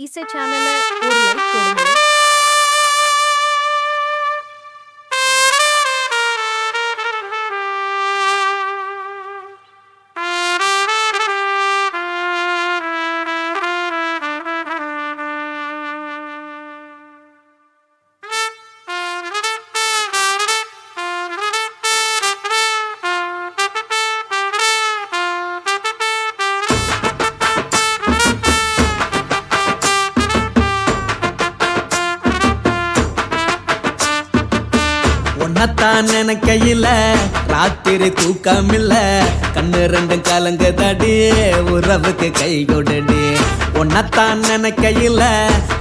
இசை சேனல ஒரு லைக் போடுங்க. உன்னத்தான் நினைக்கையில ராத்திரி தூக்கமில்ல, கண்ணு ரெண்டும் கலங்குதடி உறவுக்கு கை கொடுடி. உன்னத்தான் நினைக்கையில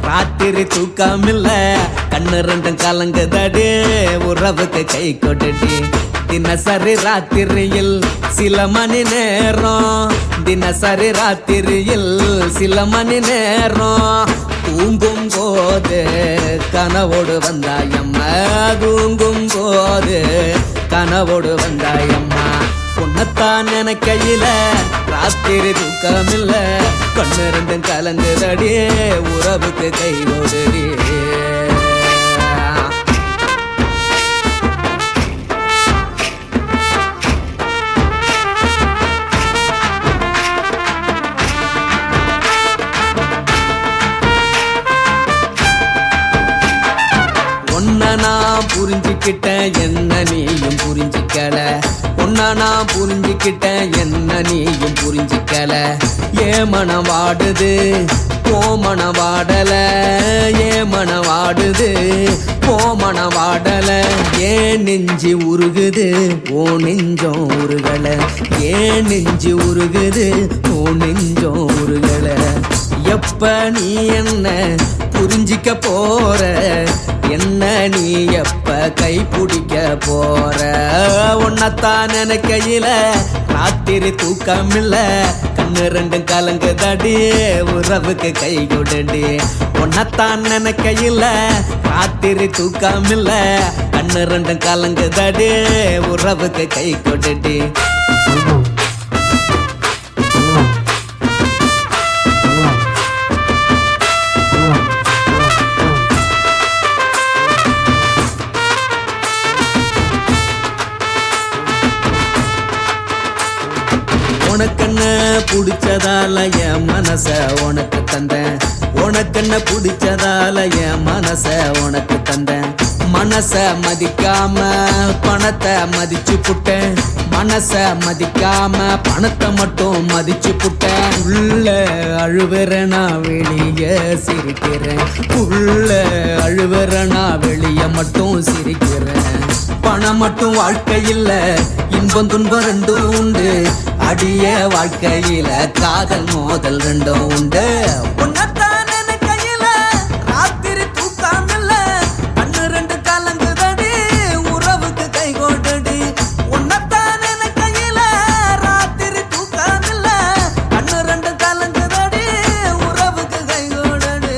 ராத்திரி தூக்கமில்ல, கண்ணு ரெண்டும் கலங்குதடி உறவுக்கு கை கொடுடி. தினசரி ராத்திரியில் சில மணி நேரம், தினசரி ராத்திரியில் சில மணி நேரம் தூங்கும் போது கனவோடு வந்தாயம்மா, தூங்கும் போது கனவோடு வந்தாயம்மா. உன்னத்தான் நினைக்கையில ராத்திரி தூக்கமில்ல, கண்ணு ரெண்டும் கலங்குதடி உறவுக்கு கை ஓடுடி. நான் புரிஞ்சுக்கிட்டேன் என்ன நீயும் புரிஞ்சிக்கல, உன்ன நான் புரிஞ்சுக்கிட்டேன் என்ன நீயும் புரிஞ்சிக்கல. ஏ மனம் வாடுது போ மனம் வாடல, ஏ மனம் வாடுது போ மனம் வாடல. ஏன் நெஞ்சு உருகுது ஓ நெஞ்சம் உருகல, ஏன் நெஞ்சு உருகுது ஓ நெஞ்சம் உருகல. எப்ப நீ என்ன புரிஞ்சிக்க போற, என்ன நீ எப்ப கை பிடிக்க போற. உன்னத்தான் நினைக்கையில ராத்திரி தூக்கமில்ல, கண்ணு ரெண்டும் கலங்குதடி உறவுக்கு கை கொடுடி. உன்னத்தான் நினைக்கையில ராத்திரி தூக்கமில்ல, கண்ணு ரெண்டும் கலங்குதடி உறவுக்கு கை கொடுடி. உனக்கென்ன பிடிச்சதால என் மனச உனக்கு தந்தேன், உனக்கென்ன பிடிச்சதால என் மனச உனக்கு தந்தேன். மனச மதிக்காம பணத்தை மதிச்சு புட்டேன், மனச மதிக்காம பணத்தை மட்டும் மதிச்சு புட்டேன். உள்ள அழுவுறனா வெளிய சிரிக்கிறேன், உள்ள அழுவுறனா வெளிய மட்டும் சிரிக்கிறேன். பணம் மட்டும் வாழ்க்கையில் இன்பம் துன்பம் ரெண்டும் உண்டு, அடிய வாழ்க்கையில காதல் மோதல் ரெண்டும் உண்டு. உன்னத்தான் நினைக்கையில ராத்திரி தூக்கமில்ல, கண்ணு ரெண்டு கலங்குதடி உறவுக்கு கை கொடுடி. உன்னத்தான் நினைக்கையில ராத்திரி தூக்கமில்ல, கண்ணு ரெண்டு கலங்குதடி உறவுக்கு கை கொடுடி.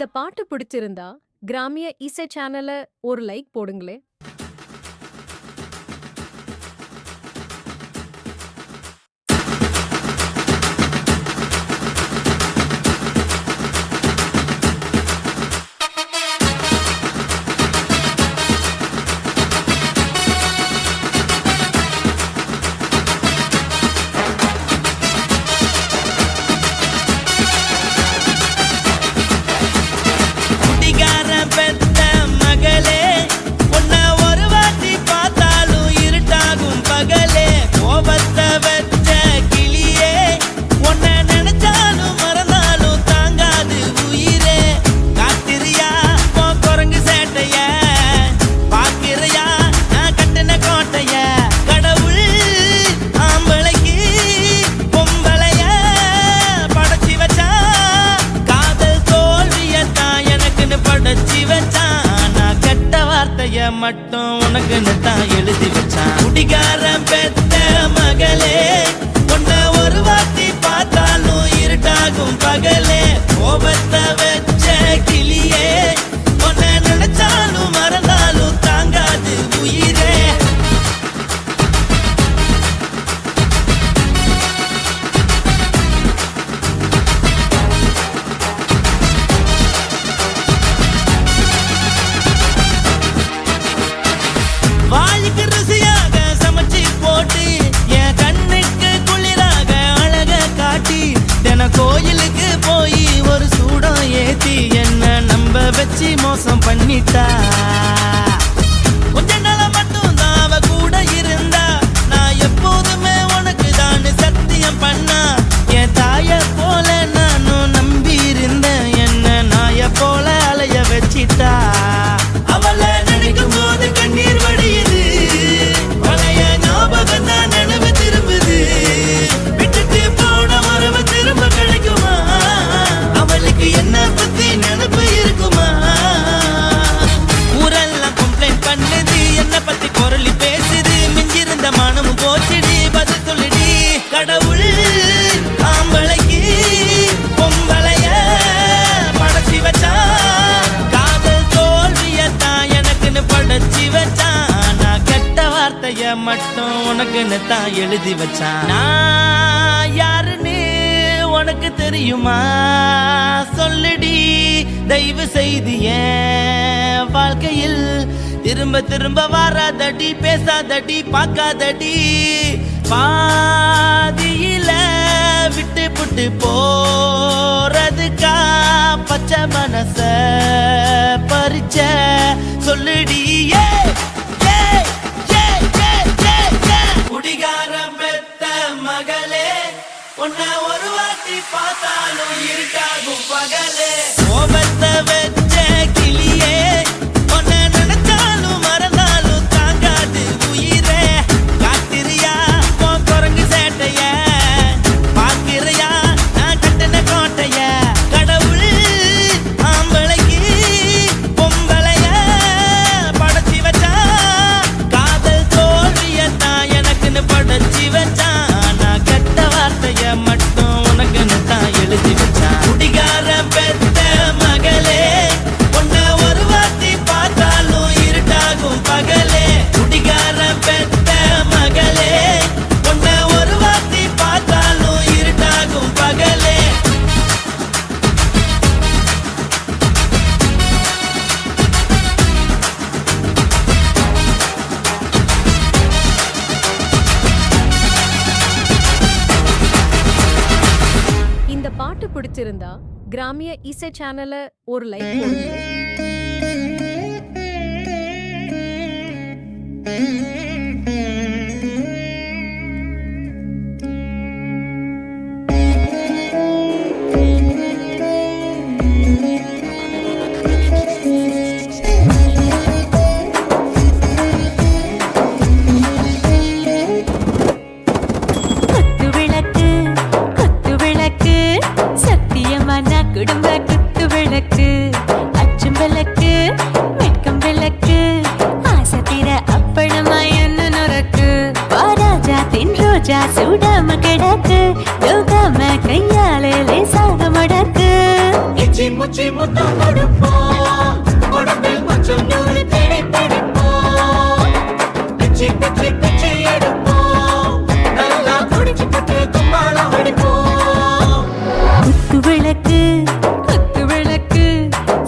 இந்த பாட்டு பிடிச்சிருந்தா கிராமிய இசை சேனலை ஒரு லைக் போடுங்களே. மட்டும் உனக்குன்னு தான் எழுதி வச்சான். குடிகாரன் பெத்த மகளே, உன்னை ஒரு வாட்டி பார்த்தாலும் இருட்டாகும் பகலே. கோபத்தை வச்ச கிளியே, உன்னை நினைச்சாலும் மறந்தாலும் தாங்காது உயிரே. வாய்க்கு ருசியாக சமைச்சு போட்டு என் கண்ணுக்கு குளிராக அழக காட்டி தின கோயிலுக்கு போய் ஒரு சூடம் ஏத்தி என்ன நம்ப வச்சு மோசம் பண்ணிட்டா. கொஞ்ச நாள மட்டும் தான் அவ கூட இருந்தா, நான் எப்போதுமே உனக்கு தான் சத்தியம் பண்ணா. என் தாய போல நானும் நம்பி இருந்தேன், என்ன நாய போல அலைய வச்சிட்டா. அவளை நினைக்கும் போது கண்ணீர் வடியுது, பழைய ஞாபகம் தான் நினைவு திரும்புது. விட்டுட்டு போன உறவு திரும்ப கிடைக்குமா? அவளுக்கு என்ன பத்தி நினைப்பு இருக்குமா? ஊரெல்லாம் கம்ப்ளைண்ட் பண்ணுது, என்ன பத்தி குரலி பேசுது. மிஞ்சிருந்த மானமும் போச்சுடி, பதில் சொல்லுடி. கடவுள் ஆம்பளைக்கு பொம்பளைய படைச்சி வச்சா, காதல் தோல்வியத்தான் எனக்குன்னு படைச்சி வச்சான். நான் கெட்ட வார்த்தைய மட்டும் உனக்குன்னு தான் எழுதி வச்சான். நான் யாருன்னு உனக்கு தெரியுமா? சொல்லுடி தயவு செய்து என் வாழ்க்கையில் திரும்ப திரும்ப வராதடி, பேசாதடி, பார்க்காதடி. பாதியில விட்டு புட்டு போறதுக்கா பச்சை மனச பறிச்ச சொல்லுடி. குடிகாரம் பெத்த மகளே, உன்னை ஒரு வாட்டி பார்த்தாலும் இருக்காகும் பகலே. கோபத்தை வச்ச கிளியே, உன்னை நினைச்சாலும் மறந்தாலும் தாங்காது உயிரே. காத்திரியா உன் குரங்கு சேட்டைய, பார்க்கிறையா நான் கட்டின கோட்டைய. கடவுள் ஆம்பளைக்கு பொம்பளைய படைச்சி வச்சா, காதல் தோல்வியத்தான் எனக்குன்னு படைச்சி வச்சான். நான் கெட்ட வார்த்தைய மட்டும் உனக்குன்னு தான் எழுதி வச்சான். குடிகாரன் பெத்த மகளே, உன்னை ஒரு வாட்டி பார்த்தாலும் இருட்டாகும் பகலே. குடிகாரன் பெத்த மகளே, உன்னை ஒரு வாட்டி பார்த்தாலும் இருட்டாகும் பகலே. இந்த பாட்டு பிடிச்சிருந்தா கிராமிய இசை சேனலை ஒரு லைக் போடுங்களே. குத்து விளக்கு சத்தியமான குடும்ப குத்து விளக்கு. அச்சும் விளக்கு வெட்கம் விளக்கு, ஆசை தீர அப்பளமாய் என்ன நொறக்கு. வாராஜா தின் ரோஜா சூடாம கிடக்கு, யோகாம கையாலே லேசாக மடக்கு. முச்சி முத்தம் கொடுப்போம் உடம்பில் கொஞ்சம் நூறு தேடி பிடிப்போம் பிச்சி பிச்சி பிச்சி எடுப்போம் நல்லா குடிச்சு பட்டு கும்பாலம் அடிப்போம் குத்து விளக்கு குத்து விளக்கு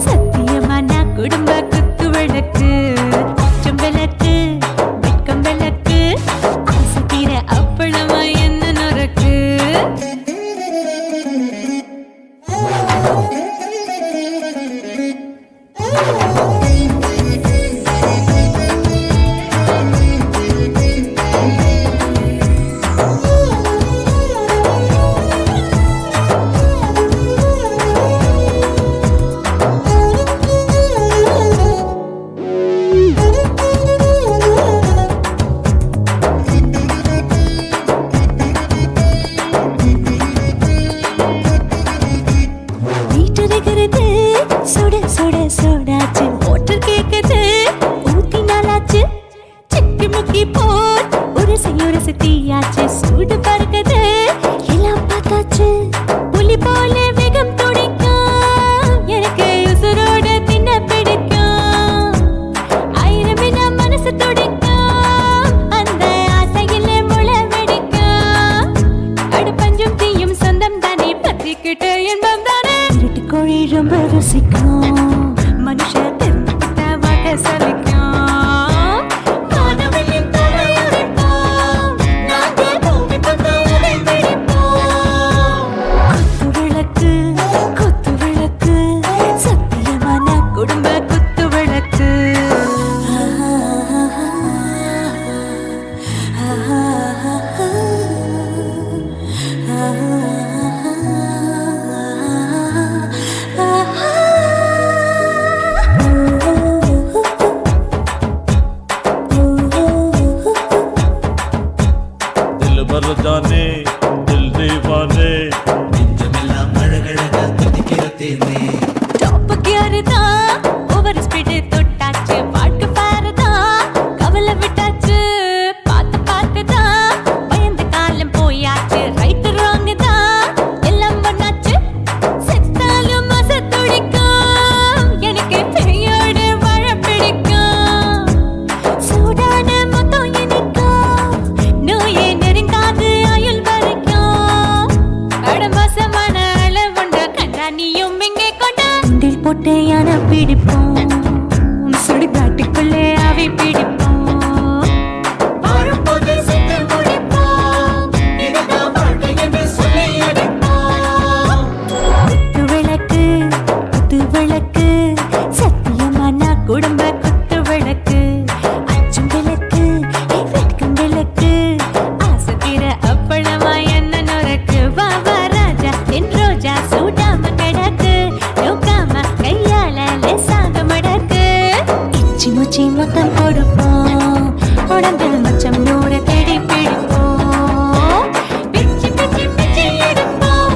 சத்தியமான குடும்ப குத்து விளக்கு அச்சம் விளக்கு வெட்கம் விளக்கு ஆசை தீர அப்பளமா என்ன நொறுக்கு வீட்டருகிறது சுட சுட சோடாச்சு மோட்டர் கேக்குது ஊத்தி நாளாச்சு சிக்கி முக்கி போர் உரசி தீயாச்சு சூடு பறக்குது எல்லாம் பார்த்தாச்சு புலி போல வேகம் துடிக்கும் எனக்கு உசுரோட தின்ன பிடிக்கும் ஆயிரமின மனசு துடிக்கும் அந்த ஆசையில முளை வெடிக்கும் அடுப்பஞ்சும் தீயும் சொந்தம் தானே பத்திக்கிட்டு என்பம் தானே இருட்டு கோழி ரொம்ப ருசிக்கும் மனுஷ தெரிஞ்சுக்கிட்ட வாக்க சலிக்கும் காணவெளியின் தலை உடைப்போம் நாங்கள் பூமி பந்த உலை வெடிப்போம் குத்து விளக்கு சத்தியமான குடும்ப குத்து விளக்கு दिल भर जाने दिल दीवाने நெஞ்சமெல்லாம் அழகழக துடிக்கிற தேனே டாப் கியர் தான் ஓவர் ஸ்பீட் தொட்டாச்சு வாழ்க்கை பாரு தான் கவலை விட்டாச்சு பார்த்து தான் பயந்த காலம் போயாச்சு ரைட் ராங் தான் எல்லாம் பண்ணாச்சு செத்தாலும் மச துடிக்கும் எனக்கு பெரியோட வாழ பிடிக்கும் சூடான மொத்தம் எனக்கும் நோயே நெருங்காது ஆயுள் வரைக்கும் அடமோசமான அளவுண்ட கண்டா நீயும் இங்கே கொண்டா உண்டில் போட்டு யானை பிடிப்போம் சுடுகாட்டுக்குள்ளே அவை பிடிப்போம் வாழும்போது செத்து முடிப்போம் இதுதான் வாழ்க்கை என்று சொல்லி அடிப்போம் குத்து விளக்கு சத்தியமான குடும்ப குத்து விளக்கு அச்சம் விளக்கு வெட்கம் விளக்கு ஆசை தீர அப்பளமா என்ன நொறுக்கு வா வா ராஜா என் ரோஜா சூடாம கிடக்கு நோக்காம கையால லேசாக மடக்கு இச்சி முச்சி மொத்தம் கொடுப்போம் உடம்பில் மச்சம் நூறு தேடி பிடிப்போம் பிச்சி பிச்சி பிச்சி எடுப்போம்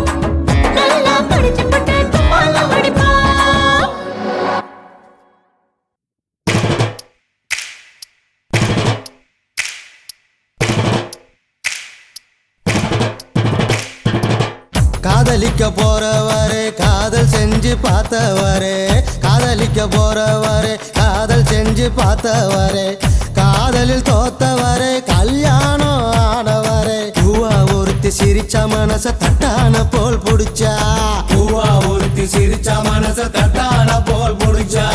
நல்லா படிச்சு போட்டு கும்பாலம் அடிப்போம் காதலிக்க போறவரே காதல் செஞ்சு பார்த்தவரே காதலிக்க போறவரே காதல் செஞ்சு பார்த்தவரே காதலில் தோத்தவரே கல்யாணம் ஆனவரே பூவா ஒருத்தி சிரிச்ச மனச தட்டான போல் புடிச்சா பூவா ஒருத்தி சிரிச்ச மனச தட்டான போல் புடிச்சா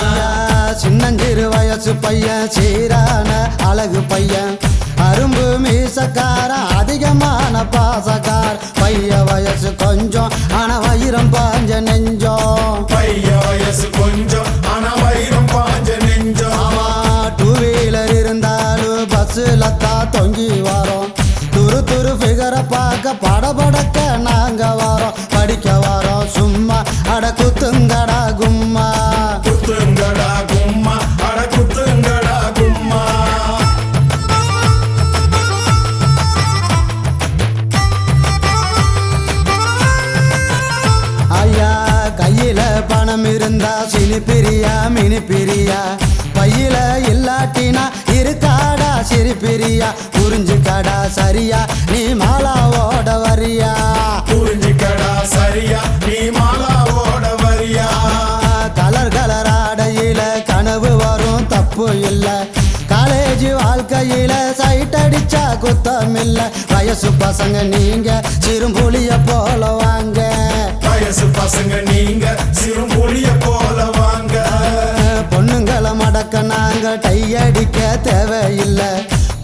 சின்னஞ்சிறு வயசு பையன் சீரான அழகு பையன் அரும்பு மீசக்கார அதிகமான பாசக்கார் பைய வயசு கொஞ்சம் ஆனா வைரம் பாஞ்ச நெஞ்சம் பைய வயசு கொஞ்சம் ஆனா வைரம் பாஞ்ச நெஞ்சம் ஆமா டூ வீலர் இருந்தாலும் பஸ்ல தான் தொங்கி வரோம் துரு துரு ஃபிகரை பார்க்க படபடக்க நாங்க வரோம் படிக்க வரோம் சும்மா அட குத்துங்கடா கும்மா குத்துங்கடா கும்மா அட குத்துங்கடா கும்மா ஐயா கையில பணம் இருந்தா சினி பிரியா மினி பிரியா பையில இல்லாட்டினா இருக்காடா சிரி பிரியா புரிஞ்சுக்கடா சரியா நீ மாலாவோட வரியா புரிஞ்சுக்கடா சரியா நீ மாலாவோட வரியா குத்தமில்ல. வயசு பசங்க நீங்க சிறும்புலிய போல வாங்க. வயசு பசங்க நீங்க சிறுமொழிய போல வாங்க. பொண்ணுங்களை மடக்க நாங்க டையடிக்க தேவையில்லை.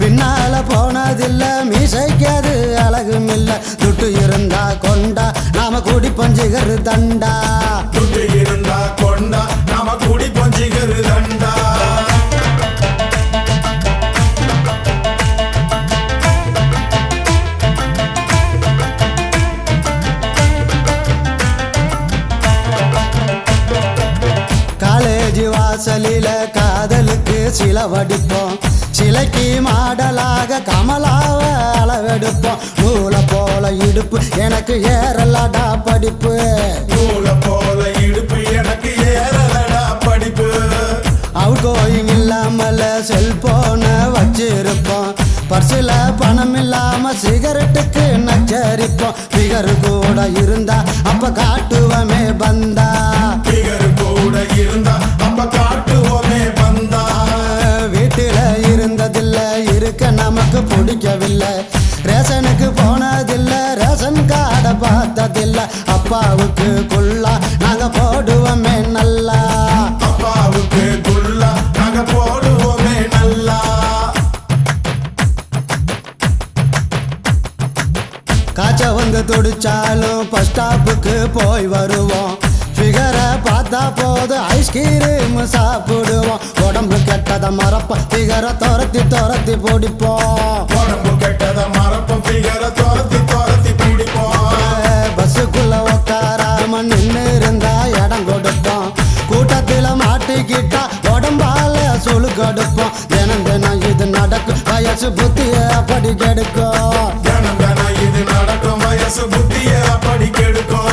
பின்னால போனதில்ல மீசைக்காது அழகும் இல்ல. துட்டு இருந்தா கொண்டா நாம கூடி பஞ்சிகரு தண்டா. துட்டு இருந்தா கொண்டா நாம கூடி பஞ்சிகரு தண்டா. காலேஜ் வாசலில காதலுக்கு சில வடிப்போம். சிலைக்கு மாடலாக கமலாவ அளவெடுப்போம். நூலை போல இடுப்பு எனக்கு ஏறலடா படிப்பு. நூலை போல இடுப்பு எனக்கு ஏறலடா படிப்பு. அவுட் கோயிங் இல்லாமல செல்போன வச்சிருப்போம். பர்சில பணம் இல்லாம சிகரெட்டுக்கு நச்சரிப்போம். பிகரு கூட இருந்தா அப்ப காட்டுவமே பந்தா. பிகரு கூட இருந்தா அப்ப காட்டுவோமே பந்தா. வீட்டில இருந்ததில்ல இருக்க நமக்கு பிடிக்கவில்லை. ரேஷனுக்கு போனதில்ல ரேஷன் கார்டை பார்த்ததில்ல. அப்பாவுக்கு குள்ளா நாங்க போடுவோமே நல்லா. அப்பாவுக்கு குள்ளா நாங்க போடுவோமே நல்லா. காய்ச்ச வந்து துடிச்சாலும் பஸ் ஸ்டாப்புக்கு போய் வருவோம். ஃபிகரை பார்த்தா போது ஐஸ்கிரீம் சாப்பிடுவோம். உடம்பு கெட்டத மறப்ப ஃபிகரை துரத்தி துரத்தி பிடிப்போம். உடம்பு கெட்டத மறப்போம் ஃபிகரை துரத்தி துரத்தி பிடிப்போம். பஸ்ஸுக்குள்ள உட்காராம நின்று இருந்தா இடம் கொடுப்போம். கூட்டத்தில் மாட்டிக்கிட்டா உடம்பால சுழு கொடுப்போம். தினம் தினம் இது நடக்கும் வயசு புத்திய அப்படி கெடுக்கும். தினம் தினம் இது நடக்கும் வயசு புத்திய அப்படி கெடுக்கும்.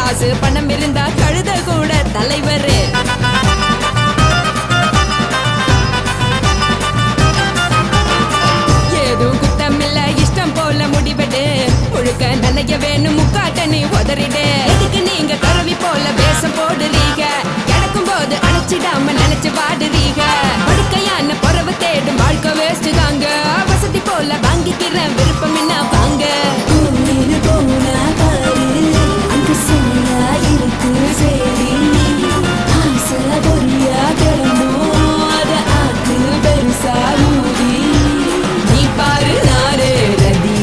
காசு பணம் இருந்தா கழுத கூட தலைவர். ஏதும் குத்தமில்ல இஷ்டம் போல முடிவெடு. முழுக்க நனைய வேணும் முக்காட்ட நீ உதறிடு. எதுக்கு நீங்க கருவி போல வேஷம் போடுறீங்க? கிடக்கும் போது அணைச்சிடாம நினைச்சு வாடுறீங்க. படுக்கையான பொறவை தேடும் வாழ்க்கை வேஸ்ட் தாங்க. வசதி போல வாங்கிக்கிற விருப்பம் என்ன வாங்க. நீ பாரு நாரு ரதி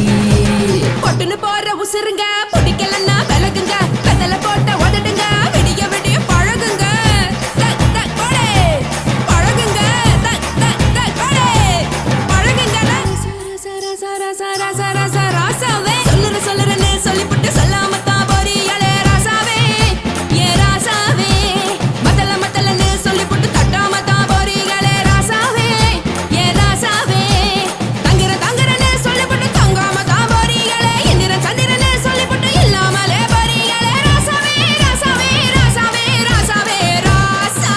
பொட்டுன்னு போற உசுருங்க. பிடிக்கலன்னா விலகுங்க. கதல போட்ட உதடுங்க. விடிய விடிய பழகுங்க. தக் தக் போடே பழகுங்க. தக் தக் தக் போடே பழகுங்க. சர சர சர சர சர ராசாவே சொல்லுறேன்னு சொல்லிப்புட்டு சொல்லாம தான் போறியாளே ராசாவே. ஏ ராசாவே மத்தலன்னு சொல்லிப்புட்டு தட்டாம தான் போறீங்களே ராசாவே. ஏ ராசாவே தங்குறேன்னு சொல்லிப்புட்டு தங்காம தான் போறீங்களே. இந்திரன் சந்திரன்னு சொல்லிப்புட்டு இல்லாமலே போறீங்களே ராசாவே ராசாவே ராசாவே ராசாவே ராசா.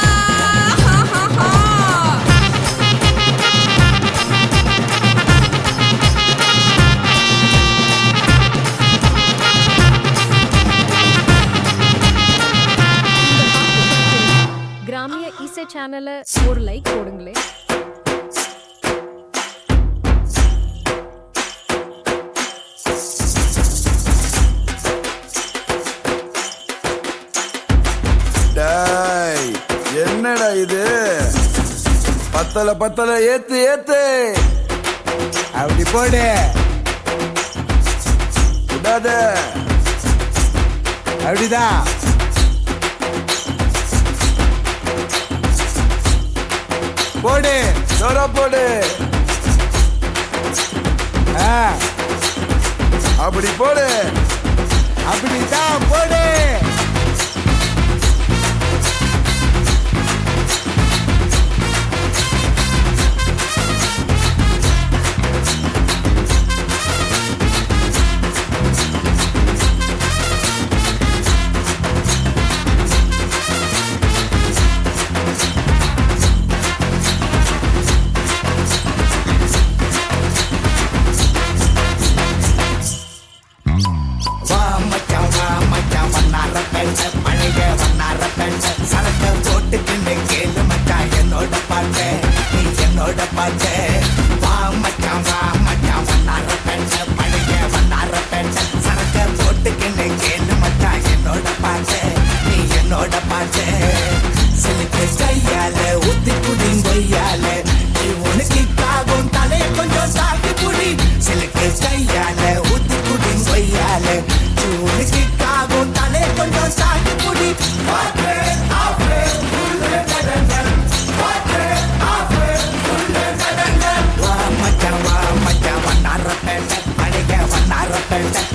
கிராமிய இசை சேனலை ஒரு லைக் போடுங்களே. டேய், என்னடா இது? பத்தல ஏத்து ஏத்து. அப்படி போடு. விடாத. அப்படிதான். போடு ஜோரா போடு. அப்படி போடு. அப்படிதான் போடு.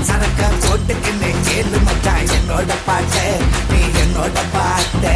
சரக்க போட்டுக்கின்னு கேளு மச்சான் என்னோட பாட்டு. நீ என்னோட பாட்டு.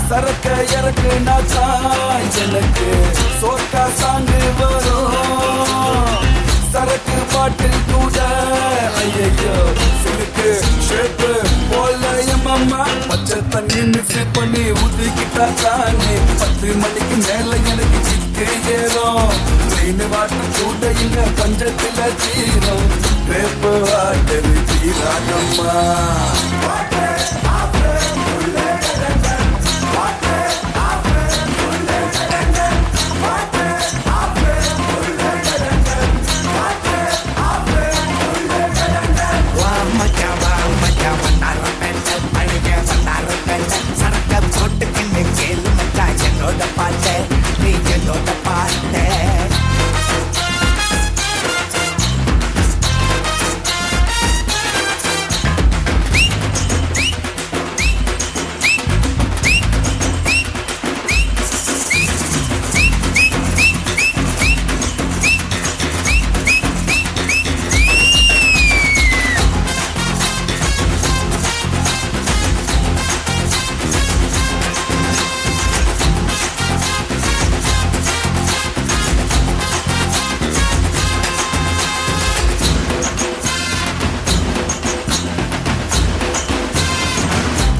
சரக்க இறக்கு நாச்சான் எனக்கு சோக்கா சாங்கு வரும். சரக்கு பாட்டில் கூட ஐயோ சிலுக்கு ஷேப்பு போல என் அம்மா பச்சை தண்ணி மிக்ஸ் பண்ணி ஊத்திக்கிட்டா தானே 10 மணிக்கு மேல எனக்கு கிக்கு ஏறும். ட்ரெயின் வாட்டர் கூட இங்க பஞ்சத்துல தீரும். வேப்பு வாட்டர் தீராதம்மா. சரக்க போட்டுக்கின்னு கேளு மச்சான் என்னோட பாட்டு. நீ என்னோட பாட்டு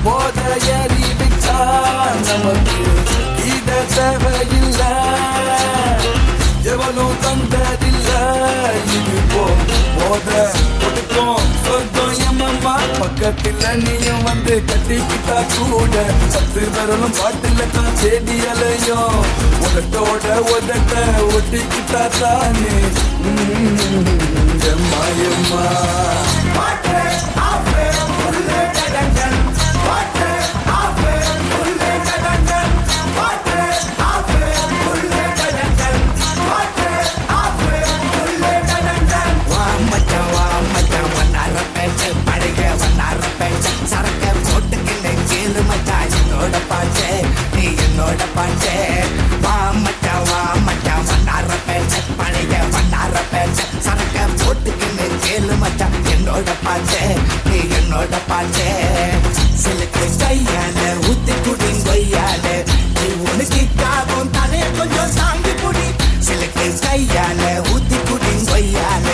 போத ஏறி விட்டா நமக்கு இத தேவையில்ல எவனும் தந்ததில்ல இது போத கொடுக்கும் சொர்க்கம் எம்மம்மா பக்கத்தில் நீயும் வந்து கட்டிக்கிட்டா கூட 10 விரலும் பாட்டில தான் தேடி அலையும் உதட்டோட உதட்ட ஒட்டிக்கிட்டா தானே எம்மா எம்மா என்னோட பாட்டு வா மச்சான் வண்ணார பேச்ச பழைய வண்ணார பேச்ச சரக்க போட்டுக்கின்னு கேளு மச்சான் என்னோட பாட்டு நீ என்னோட பாட்டு சிலுக்கு கையால ஊத்தி குடி கொய்யால நீ உனக்கு காகும் தலை கொஞ்சம் சாங்கி குடி சிலுக்கு கையால ஊத்தி குடி கொய்யால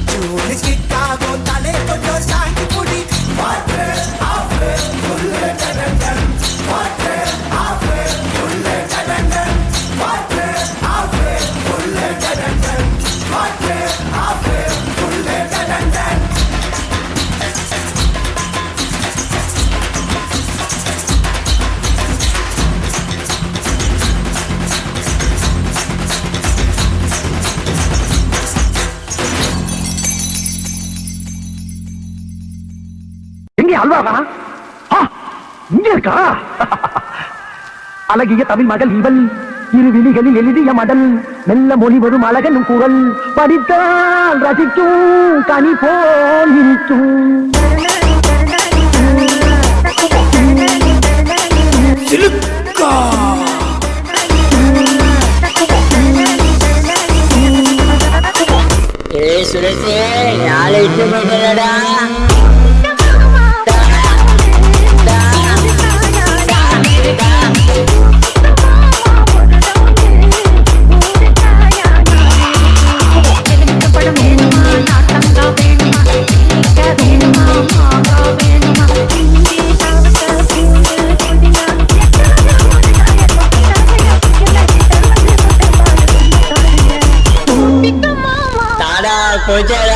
நீ உனக்கு காகும் தலை கொஞ்சம் சாங்கி குடி பாட்டு ஆஃபே உள்ள கடந்தன் பாட்டு ஆஃபே உள்ள கடந்தன் பாட்டு ஆஃபே உள்ள கடந்தன் பாட்டு ஆஃபே உள்ள கடந்தன் எங்கே அல்வாவா இங்க இருக்கா அழகிய தமிழ் மகள் இவள் இரு விழிகளில் எழுதிய மடல் மெல்ல மொழி வரும் அழகனும் குரல் படித்தால் ரசிக்கும் கனி போல் இருக்கும் சுரேஷே நாளை இட்டு போயிட்டா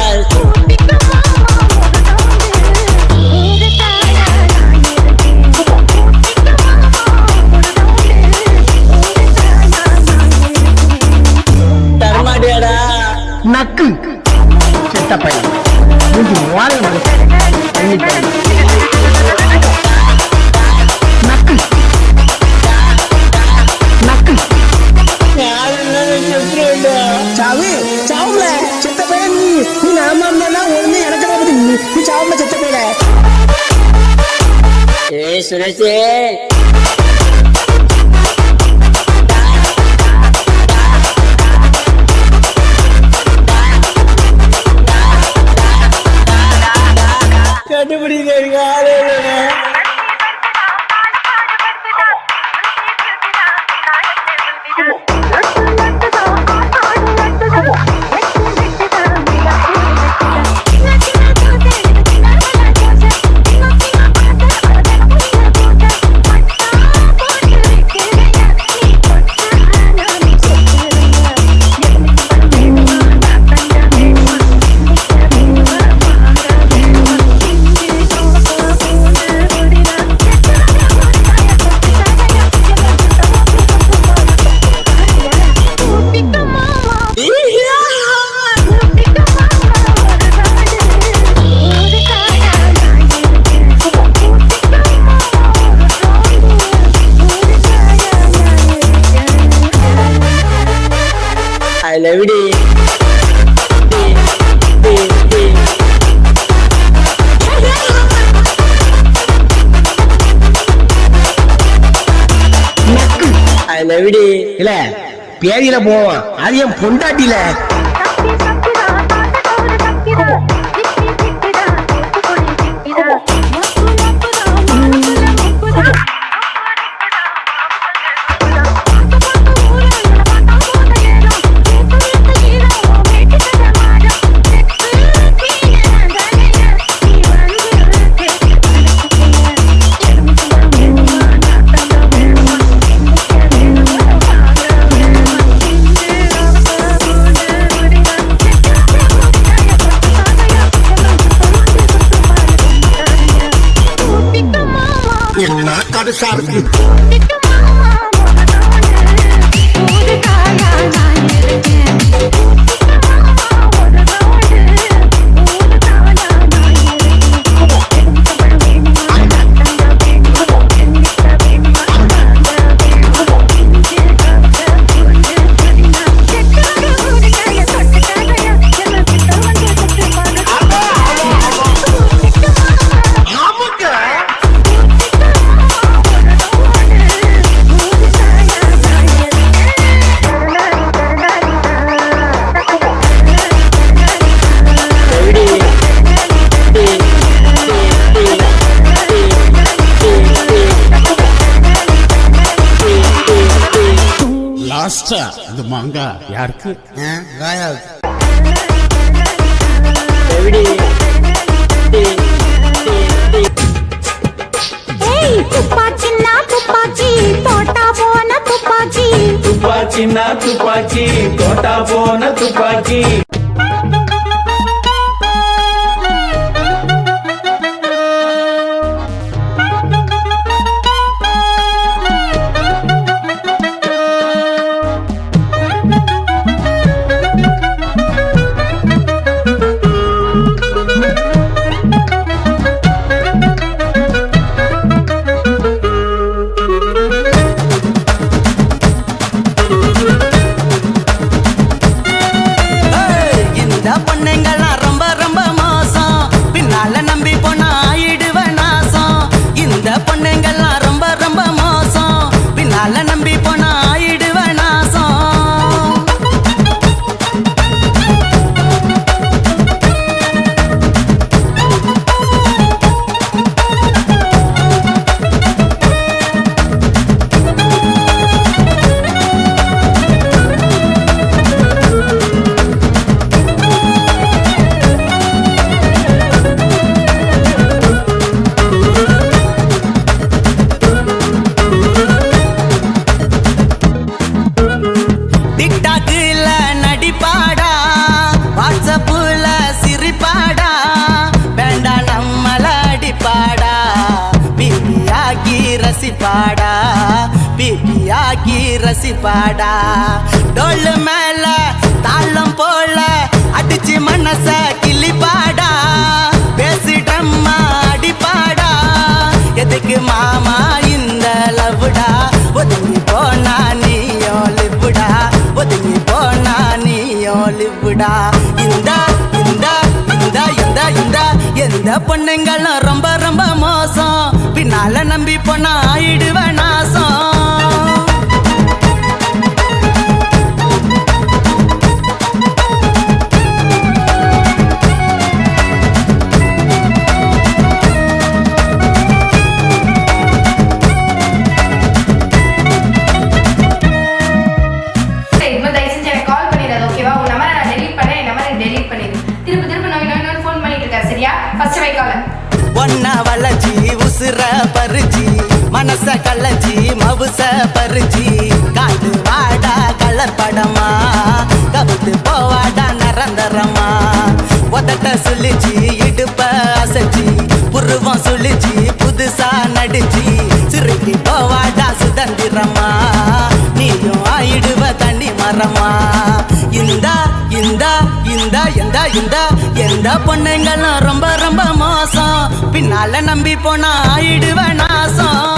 நக்கு செத்த பையன் நக்கு நக்கு சாவு சாவுல செத்த பையன் நீ நாம ஒண்ணு எனக்கு பத்தி நீ சாவுல செத்த பையன் சுரேஷே கண்டுபிடிக்க ஆளே இல்லைங்க I love you. I love you. இல்ல பேதியில போவான் அது என் பொண்டாட்டில என்ன கடுசா இருக்கு லாஸ்டா இந்த மாங்கா யாருக்கு காயாது துப்பாச்சின்னா துப்பாச்சி தோட்டா போன துப்பாச்சி துப்பாச்சின்னா துப்பாச்சி தோட்டா போன துப்பாக்கி ரசிப்பாடா பிபியாக்கி ரசிப்பாடா டோல் மேல தாளம் போல அடிச்சு மனச கிளிப்பாடா பேசிட்டம்மா அடிப்பாடா எதுக்கு மாமா இந்த லவ்டா ஒதுங்கி போனா நீயோ லிவ்டா ஒதுங்கி போனா நீயோ லிவ்டா இந்த இந்த இந்த இந்த இந்த எந்த பொண்ணுங்களும் ரொம்ப ரொம்ப மோசம் பின்னால நம்பி போனா ஆயிடுவேன் நாசம் ஒன்னா வளச்சி உசுர பறிச்சி மனச கள்ளச்சி மவுச பறிச்சி காட்டு வாடா கலர் படமா கவுத்து போவாடா நிரந்தரமா உதட்ட சுழிச்சி இடுப்ப அசைச்சி புருவம் சுழிச்சி புதுசா நடிச்சி சிறுக்கி போவாடா சுதந்திரமா நீயும் ஆயிடுவ தண்ணி மரமா இந்த இந்த இந்த எந்த இந்த எந்த பொண்ணுங்களும் ரொம்ப ரொம்ப மோசம் பின்னால நம்பி போனா ஆயிடுவேன் நாசம்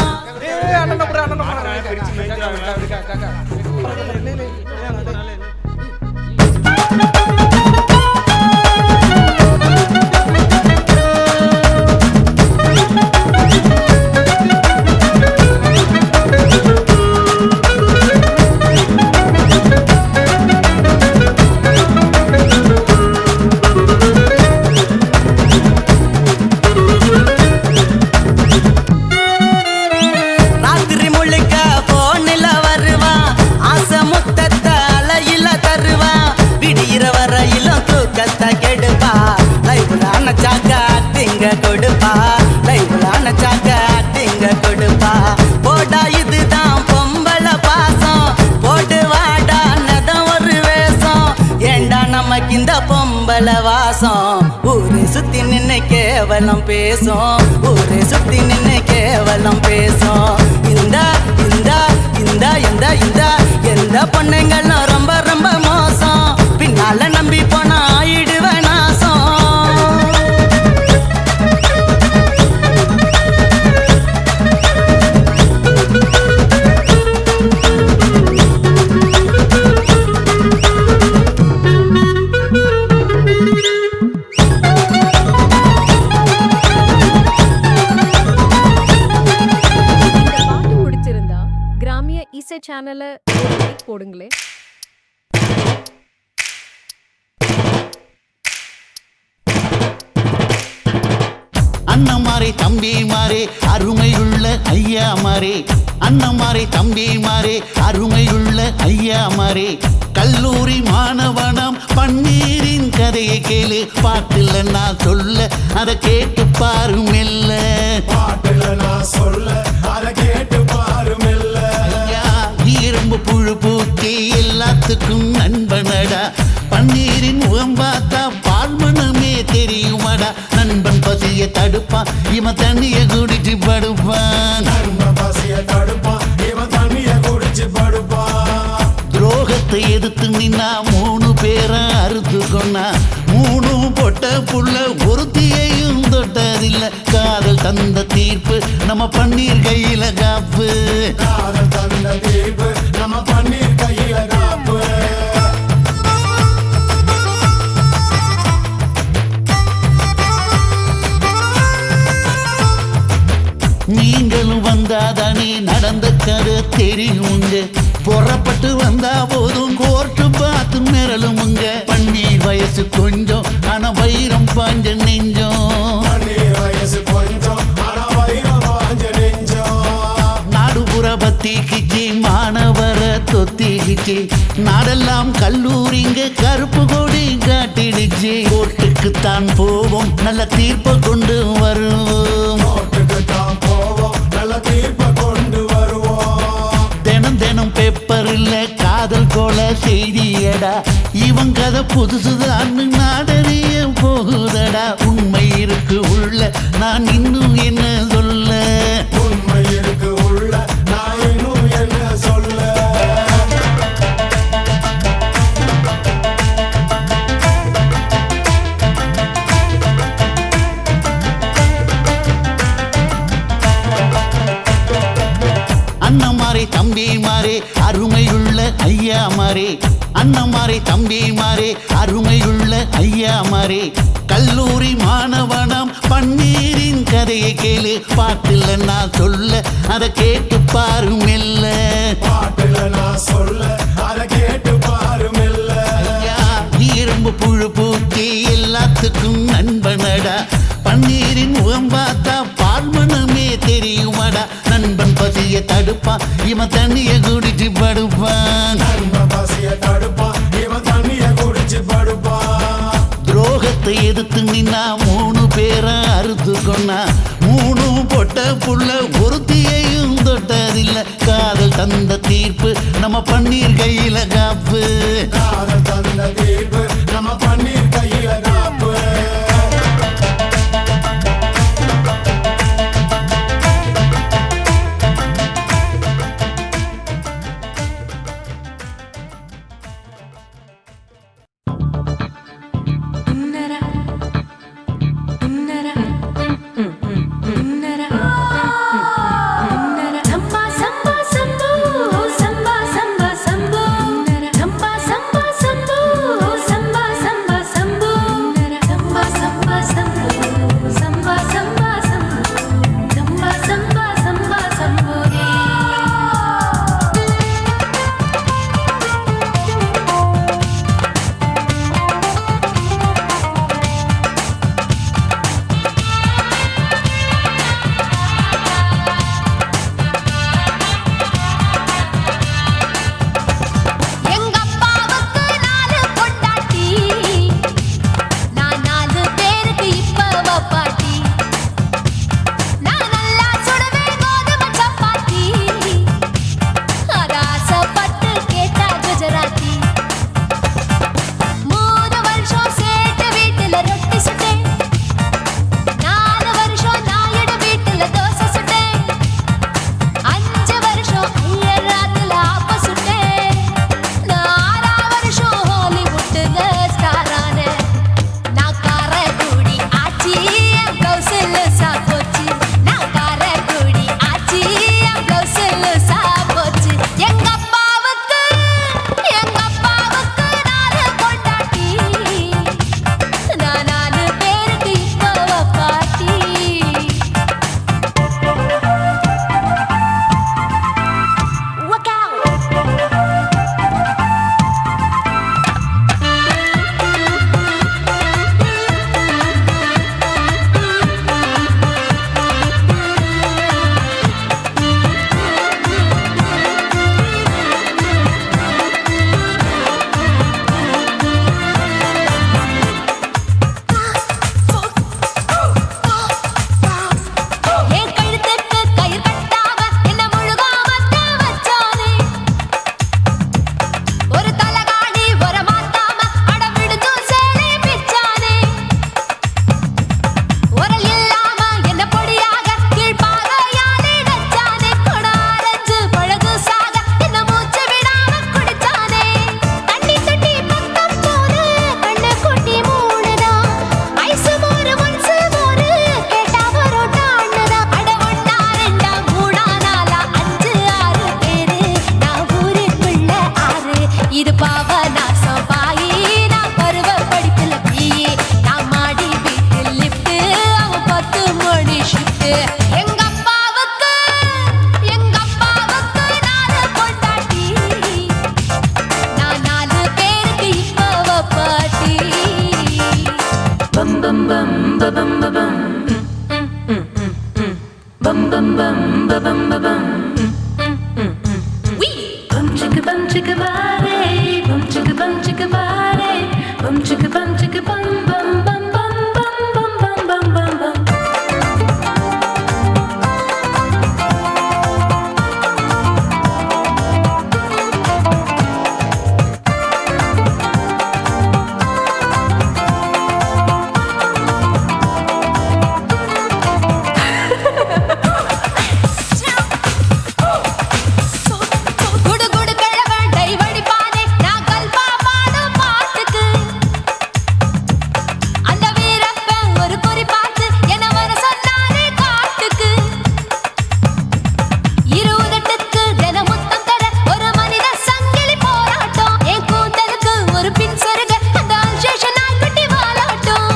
இந்த பொம்பள வாசம் ஊரு சுத்தி நின்னு கேவலம் பேசும், ஊரு சுத்தி நின்னு கேவலம் பேசும். இந்த இந்த இந்த இந்த இந்த எந்த பொண்ணுங்களும் ரொம்ப ரொம்ப மோசம், பின்னால நம்பி போனா ஆயிடுவேன் நாசம். இசை சேனலை ஒரு லைக் போடுங்களே. அண்ணன் மாறே தம்பி மாறே அருமையுள்ள ஐயா மாறே, அண்ணன் மாறே தம்பி மாறே அருமையுள்ள ஐயா மாறே. கல்லூரி மாணவனம் பன்னீரின் கதையை கேளு, பாட்டுல நான் சொல்ல அதை கேட்டு பாரு மெல்ல, பாட்டுல நான் சொல்ல அதை கேட்டு பாரு மெல்ல. ஐயா இரும்பு புழு பூக்கி எல்லாத்துக்கும் நண்பனடா, பன்னீரின் முகம் பார்த்தா பால்மனமே தெரியுமாடா. நண்பன் பசிய தடுப்பான் இவன் தண்ணிய குடிச்சு படுப்பான், நண்பன் பசிய தடுப்பான் இவன் தண்ணிய குடிச்சு படுப்பான். துரோகத்தை எதிர்த்து நின்னா 3 பேரை அறுத்து கொண்டா, 3 பொட்ட புள்ள ஒருத்தியையும் தொட்டதில்லை. காதல் தந்த தீர்ப்பு நம்ம பன்னீர் கையில காப்பு, காதல் தந்த தீர்ப்பு நம்ம பன்னீர் கையில காப்பு. நீங்களும் வந்தாதானே நடந்த கதை தெரியுங்க, புறப்பட்டு வந்தா போதும் கோர்ட்டு பார்த்து மிரளுமுங்க. பன்னீர் வயசு கொஞ்சம் ஆனா வைரம் பாஞ்ச நெஞ்சம், பன்னீர் வயசு கொஞ்சம் ஆனா வைரம் பாஞ்ச நெஞ்சம். நாடுபுற பத்திக்கிச்சு மாணவர தொத்திக்கிச்சு, நாடெல்லாம் கல்லூரிங்க கருப்பு கொடி காட்டிடுச்சு. கோர்ட்டுக்குத்தான் போவோம் நல்ல தீர்ப்பை கொண்டு வருவோம், கோர்ட்டுக்குத்தான் போவோம் நல்ல தீர்ப்பை கொண்டு வருவோம். தினம் தினம் பேப்பர்ல காதல் கொலை செய்தியடா, இவன் கதை புதுசுதான் நாடறிய போகுதடா. உண்மை இருக்கு உள்ள நான் இன்னும் என்ன சொல்ல, உண்மை இருக்கு உள்ள நான் இன்னும் என்ன சொல்ல. அண்ணன் மாறே தம்பி மாறே அருமையுள்ள ஐயா மாறே, அண்ணன் மாறே தம்பி மாறே அருமையுள்ள ஐயா மாறே. கல்லூரி மாணவனம் பன்னீரின் கதையை கேளு, பாட்டுல நான் சொல்ல அதை கேட்டு பாரு மெல்ல, பாட்டுல நான் சொல்ல அதை கேட்டு பாரு மெல்ல. ஐயா இரும்பு புழு பூக்கி எல்லாத்துக்கும் நண்பனடா, பன்னீரின் முகம் பார்த்தா பால்மனமே தெரியுமாடா. நண்பன் பசிய தடுப்பான் இவன் தண்ணிய குடிச்சு படுப்பான், நண்பன் பசிய தடுப்பான் இவன் தண்ணிய குடிச்சு படுப்பான். துரோகத்தை எதிர்த்து நின்னா 3 பேரை அறுத்து கொண்டா, 3 பொட்ட புள்ள ஒருத்தியையும் தொட்டதில்லை. காதல் தந்த தீர்ப்பு நம்ம பன்னீர் கையில காப்பு, காதல் தந்த தீர்ப்பு நம்ம பன்னீர் கையில காப்பு. சம்பா சம்பா சம்போ சம்பா சம்பா சம்போ மாசம் பாயி நான் பருவ படிப்புல பீயி நான் மாடி வீட்டில் லிஃப்ட் அவன் 10 மணி ஷிஃப்ட் எங்க அப்பாவுக்கு நாலு பொண்டாட்டி நான் 4 பேருக்கு இப்ப பாட்டி பம் பம் பம் பம் பம் bum bum bum bum bum bum chicka bare bum chicka bare bum chicka bum bum bum bum bum bum bum bum bum குடு குடு கிழவன் டைவடி பானே நான் கல்பா பாடும் பாட்டுக்கு அந்த வீரப்பன் ஒரு குறி பார்த்து என்ன வர சொன்னானே காட்டுக்கு 20 தினமுத்தம் தர ஒரு மனித சங்கிலி போராட்டம் என் கூந்தலுக்கு ஒரு பின் சருக அந்த அன்சேஷன் நாய்க்குட்டி வாலாட்டம்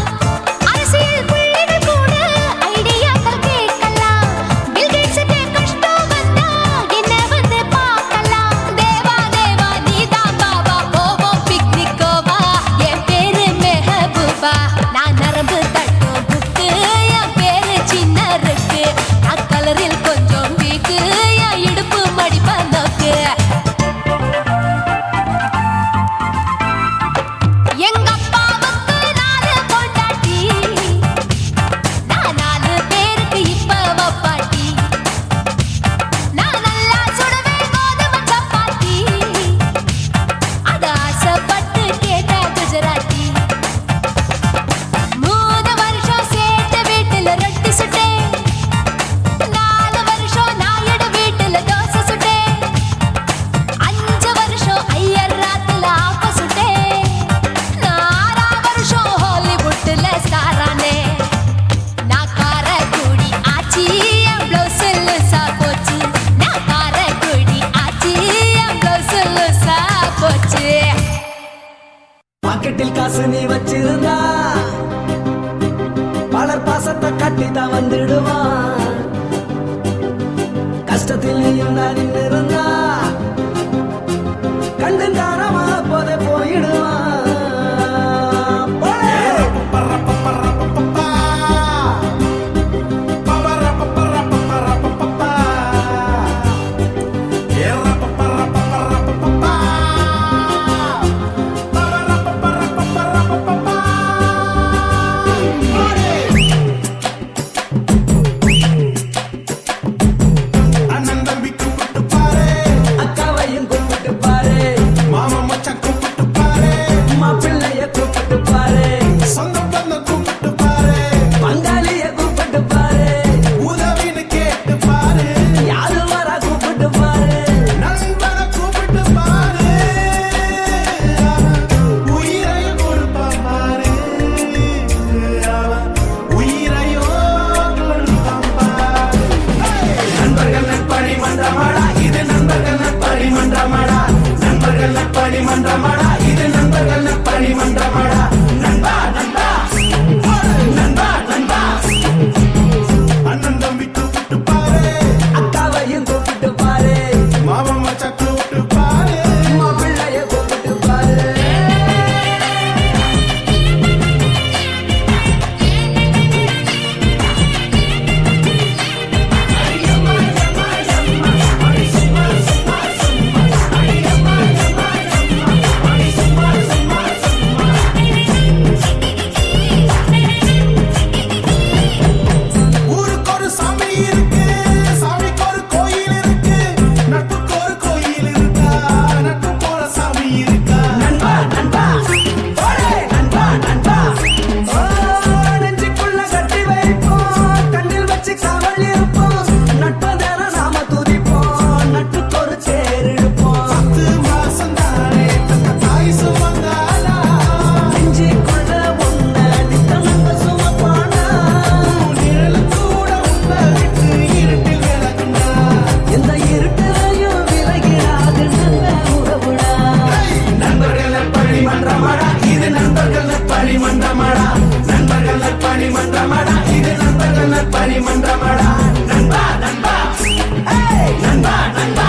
அரசியல் புள்ளிகள் கூட ஐடியாக்கள் கேட்கலாம் பில் கேட்ஸுக்கு கஷ்டம் வந்தா என்ன வந்து பார்க்கலாம் தேவா தேவா நீதான் பாபா போவோம் பிக்னிக் கோவா என் பேரு மெஹபூபா நான் நரம்பு தட்டும் புக்கு என் பேரு சின்ன இருக்கு நான் கலரில் கொஞ்சம் வீக்கு என் இடுப்பு மடிப்ப நோக்கு எங்க அப்பாவுக்கு 4 பொண்டாட்டி நான் 4 பேருக்கு இப்ப பாட்டி நான் நல்லா சுடுவேன் கோதுமை சப்பாத்தி அது ஆசைப்பட்டு கேட்டா குஜராத்தி 3 வருஷம் சேர்த்து வீட்டுல ரொட்டி சுட்டேன் 4 வருஷம் நாயுடு வீட்டுல தோசை சுட்டேன் 5 வருஷம் ஐயர் ராத்துல ஆப்ப சுட்டேன் 4 வருஷம் ஹாலிவுட்ல ஸ்டாரானே நான் காரக்குடி ஆச்சி என் பிளவுஸ் லூசா போச்சு நான் காரக்குடி ஆச்சி என் பிளவுஸ் லூசா போச்சு பாக்கெட்டில் காசு நீ வச்சிருந்தா பலர் பாசத்தை கட்டி தான் வந்துடுவான் கஷ்டத்தில் நீயும் நான் இருந்தா கண்டு தாரமா போத போயிடுவான் அண்ணன் தம்பி கூப்பிட்டு பாரு, அக்காவையும் கூப்பிட்டு பாரு மாமா மச்சான் கூப்பிட்டு பாரு, மாப்பிள்ளைய கூப்பிட்டு பாரு சொந்த பந்தம் கூப்பிட்டு பாரு, பங்காளிய கூப்பிட்டு பாரு உதவின்னு கேட்டு பாரு, யாரு வர கூப்பிட்டு பாரு நண்பனை கூப்பிட்டு பாரு, அவன் உயிரையும் கொடுப்பான் பாரு, அவன் உயிரையும் கொடுப்பான் பாரு. நண்பர்கள் நட்பணி மன்றமாடா இது நண்பர்கள் நட்பணி மன்றமாடா, நண்பர்கள் நட்பணி மன்றமாடா இது நண்பர்கள் நட்பணி மன்றமாடா, நண்பா நண்பா நண்பா நண்பா அண்ணன் தம்பி கூப்பிட்டு பாரு, அக்காவையும் கூப்பிட்டு பாரு மாமா மச்சான் கூப்பிட்டு பாரு, மாப்பிள்ளைய கூப்பிட்டு பாரு சும்மா சும்மா பரிமண்டமடா நண்பா நண்பா நண்பா நண்பா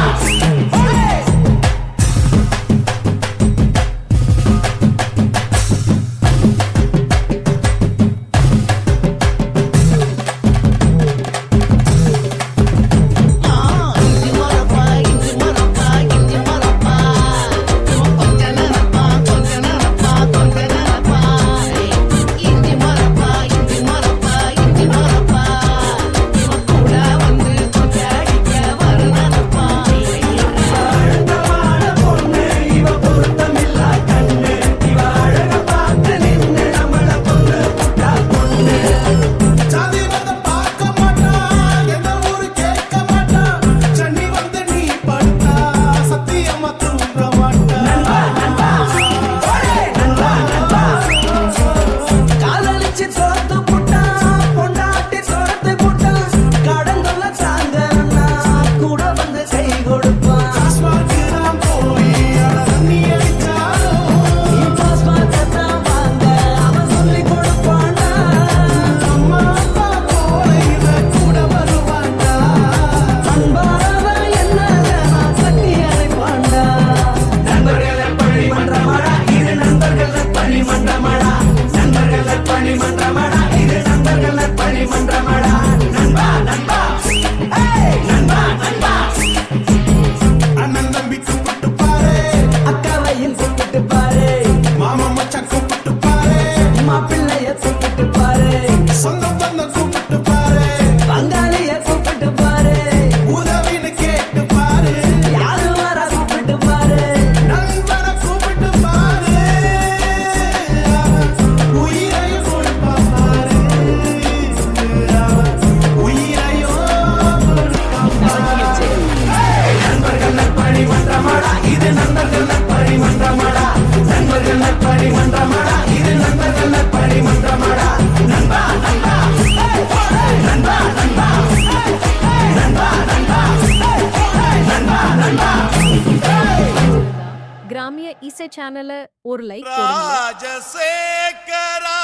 கிராமிய இசை சேனலை ஒரு லைக் போடுங்க. ராஜசேகரா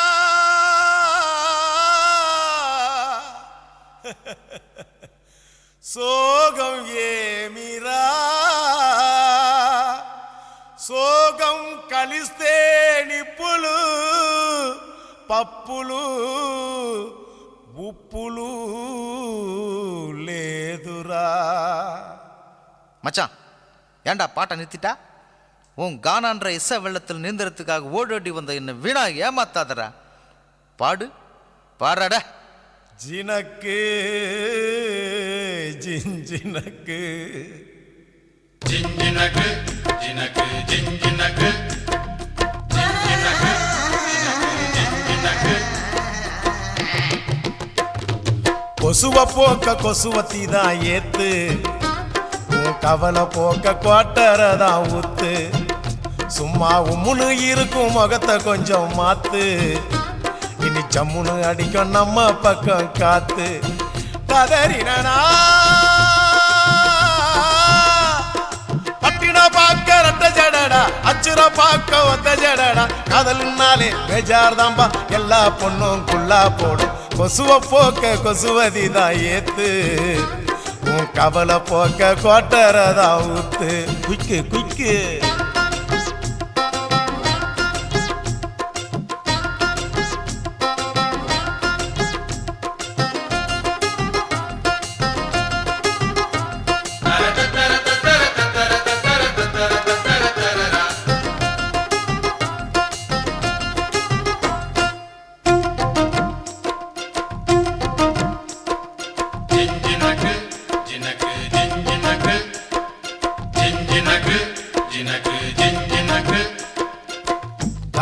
சோகம் ஏமிரா సోగం కలిస్తే నిప్పులు పప్పులు ఉప్పులు లేదురా. மச்சான் ஏண்டா பாட்டை நிறுத்திட்டா? உன் கானான்ற இசை வெள்ளத்தில் நீந்தறதுக்காக ஓடோடி வந்த என்ன வீணா ஏமாத்தாதரா. பாடு பாடுறாட. ஜினக்கு ஜிஞ்சினக்கு ஜிஞ்சினக்கு ஜினக்கு ஜிஞ்சினக்கு ஜிஞ்சினக்கு ஜிஞ்சினக்கு கொசுவ போக்க கொசுவத்தி தான் ஏத்து, உன் கவலை போக்க கோட்டரதான் ஊத்து. சும்மா உம்முன்னு இருக்கும் முகத்தை கொஞ்சம் மாத்து, இனி சம்முன்னு அடிக்கும் நம்ம பக்கம் காத்து. கதறினா பட்டின பாக்க ரெட்ட ஜடடா, அச்சுர பாக்க ஒத்த ஜடடா. காதல்னாலே பெஜார் தாம்பா, எல்லா பொண்ணும் குள்ளா போடும். கொசுவ போக்க கொசுவதி தான் ஏத்து, உன் கவலை போக்க கோட்டரதான் ஊத்து. குய்க்கு குய்க்கு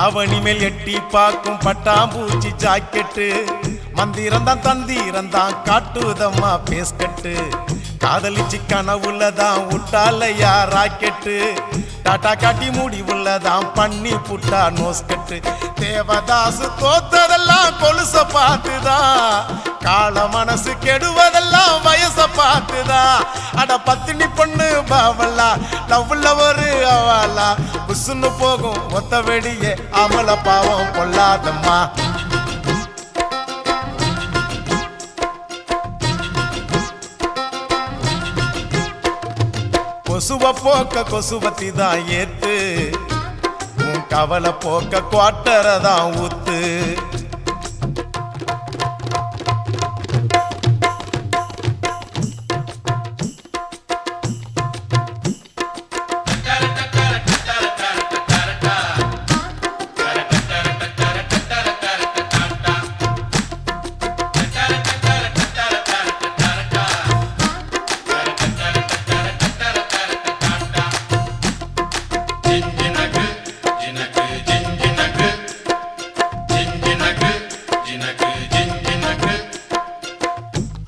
அவனி மேல் எட்டி பார்க்கும் பட்டாம்பூச்சி ஜாக்கெட்டு, மந்திரந்தான் தந்திரந்தான் காட்டுதம்மா பேஸ்கட்டு. காதலிச்சு கனவுலதான் விட்டாலையா ராக்கெட்டு, டாட்டா காட்டி முடிவுள்ளதான் பண்ணி புட்டா நோஸ்கட்டு. தேவதாசு தோத்ததெல்லாம் கொலுச பார்த்துதான், கால மனசு கெடுவதெல்லாம் வயச பார்த்துதான். அட பத்தினி பொண்ணு பாவல்லா, லவ்ல ஒரு அவலா, புசுன்னு போகும் ஒத்த வெடியே அமல பாவம் பொல்லாதம்மா. கொசுவ போக்க கொசுவத்தி தான் ஏத்து, உன் கவலை போக்க குவாட்டரை தான் ஊத்து.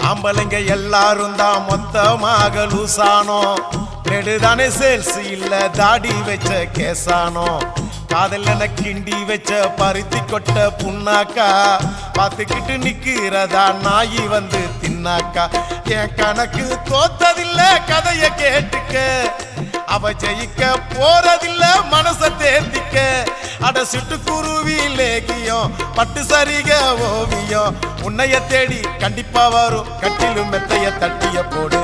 ஆம்பளைங்க எல்லாரும் தான் மொத்தமாக லூசானோ, நெடுதானே சேல்ஸ் இல்ல தாடி வச்ச கேசானோ. காதல்ல கிண்டி வச்ச பருத்தி கொட்ட புண்ணாக்கா, பார்த்துக்கிட்டு நிக்கிறதா நாயி வந்து தின்னாக்கா. என் கணக்கு தோத்ததில்ல கதைய கேட்டுக்க, அவ ஜெயிக்க போறதில்ல மனச தேர்த்திக்க. அட சிட்டுக்குருவி லேகியம் பட்டு சரிக ஓவியம், உன்னைய தேடி கண்டிப்பா வரும் கட்டிலும் மெத்தைய தட்டிய போடு.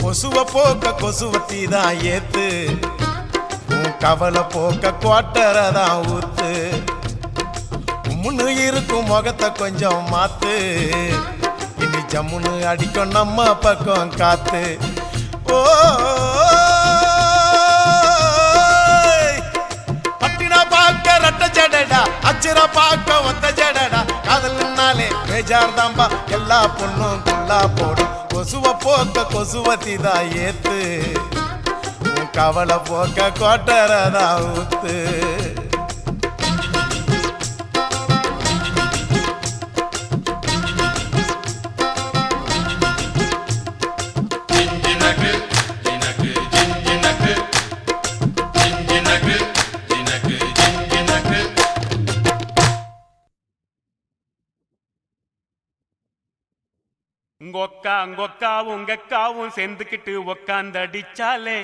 கொசுவ போக்க கொசுவத்தி தான் ஏத்து, உன் கவலை போக்க குவாட்டரை தான் ஊத்து. முன்னு இருக்கும் முகத்தை கொஞ்சம் மாத்து, இனி ஜம்முன்னு அடிக்கும் நம்ம பக்கம் காத்து. ஓ பட்டினா பார்க்க ரட்ட ஜடடா, அச்சிர பார்க்க ஒத்த ஜடடா. காதல்னாலே பேஜார் தாம்பா, எல்லா பொண்ணும் குள்ளா போடும். கொசுவ போக்க கொசுவத்தி தான் ஏத்து, உன் கவலை போக்க கோட்டரை தான் ஊத்து. உங்க அக்காவும் சேர்ந்துக்கிட்டு உக்காந்தடிச்சாலே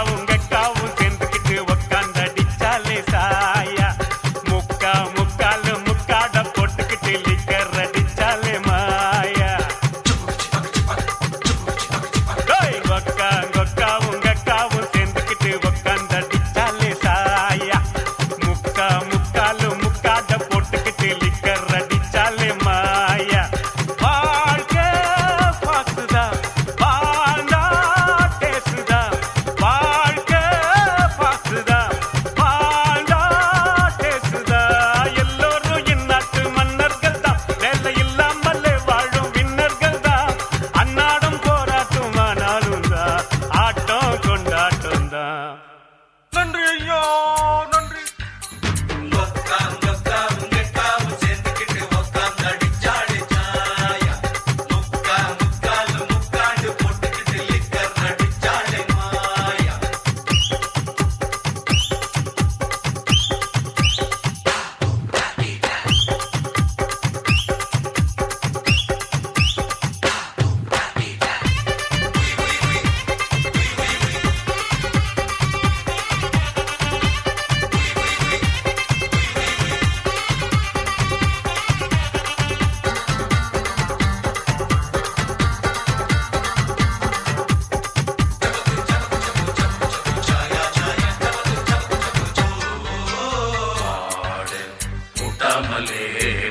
உங்க அக்காவும் சேர்ந்துக்கிட்டு உக்காந்தடிச்சாலே சாயா. முக்காலு முக்காட போட்டுக்கிட்டு லிக்கர் அடிச்சாலே மாயா. உங்க அக்காவும் சேர்ந்துக்கிட்டு உக்காந்தடிச்சாலே சாயா. முக்காலு முக்காட போட்டுக்கிட்டு லிக்கர் அடிச்சாலே மாயா. வாழ்க்கை பாசுதா வாழ்ந்தா பேசுதா, வாழ்க்கை பாசுதா வாழ்ந்தா பேசுதா. எல்லோரும் இந்நாட்டு மன்னர்கள் தான், வேலை இல்லாமலே வாழும் விண்ணர்கள் தான். அன்னாடம் போராட்டும் ஆனாலும் தான், ஆட்டம் கொண்டாட்டம் தான். நன்றி ஐயோ நன்றி.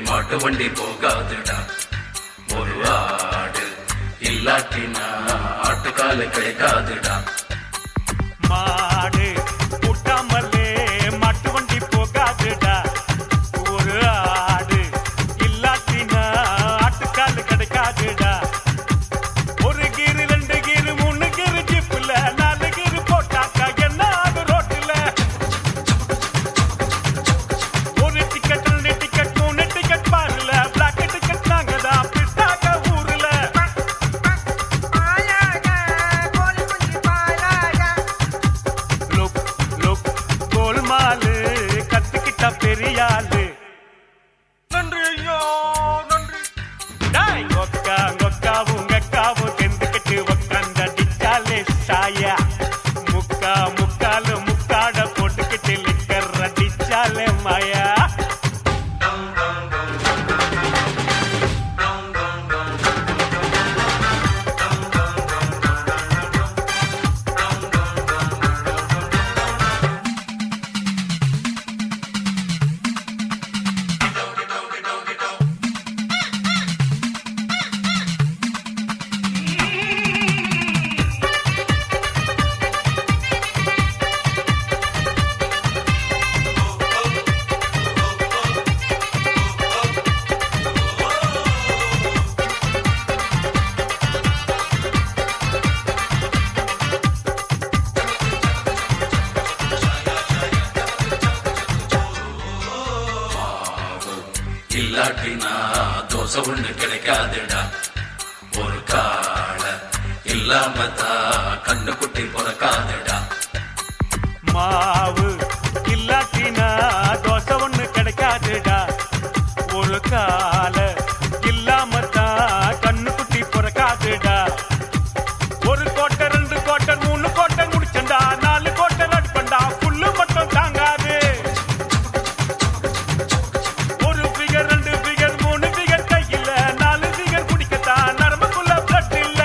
மாட்டு வண்டி போகாதுடா, ஒரு ஆடு இல்லாட்டினா ஆட்டுக்கால கிடைக்காதுடா. மாடு கூட்டாமலே மாட்டு வண்டி போகாதுடா, ஒரு ஆடு இல்லாட்டினா ஆட்டுக்காலு கிடைக்காதுடா. ஒரு கீரு 2 கீரு 3 கீரு ஜிப்புல 4 கீரு போட்டாக்கா என்ன ஆகு ரோட்டுல. ஒரு டிக்கெட் 2 டிக்கெட் 3 டிக்கெட் பாருல, பிளாக் டிக்கெட் நாங்க தான் பிட்டாக்க ஊருல. கோழி குஞ்சு பாய மிட்டாயா முக்கா முக்காலு முக்காட போட்டுக்கிட்டு லிக்கர் அடிச்சாலே மாயா இல்லாட்டினா தோசை ஒண்ணு கிடைக்காதுடா ஒரு கால இல்லாமதான் கண்ணுக்குட்டி பிறக்காதுடா மாவு இல்லாட்டினா தோசை ஒண்ணு கிடைக்காதுடா ஒரு கால இல்லாமத்தான் கண்ணுக்குட்டி பிறக்காதுடா ஒரு கோட்டை 2 கோட்டை 3 கோட்டை முடிச்சண்டா 4 கோட்டை நடிப்பண்டா புல்லு மட்டும் தாங்காது ஒரு ஃபிகர் 2 ஃபிகர் 3 ஃபிகர் கையில 4 ஃபிகர் குடிக்கத்தான் நரம்புக்குள்ள பிளட் இல்ல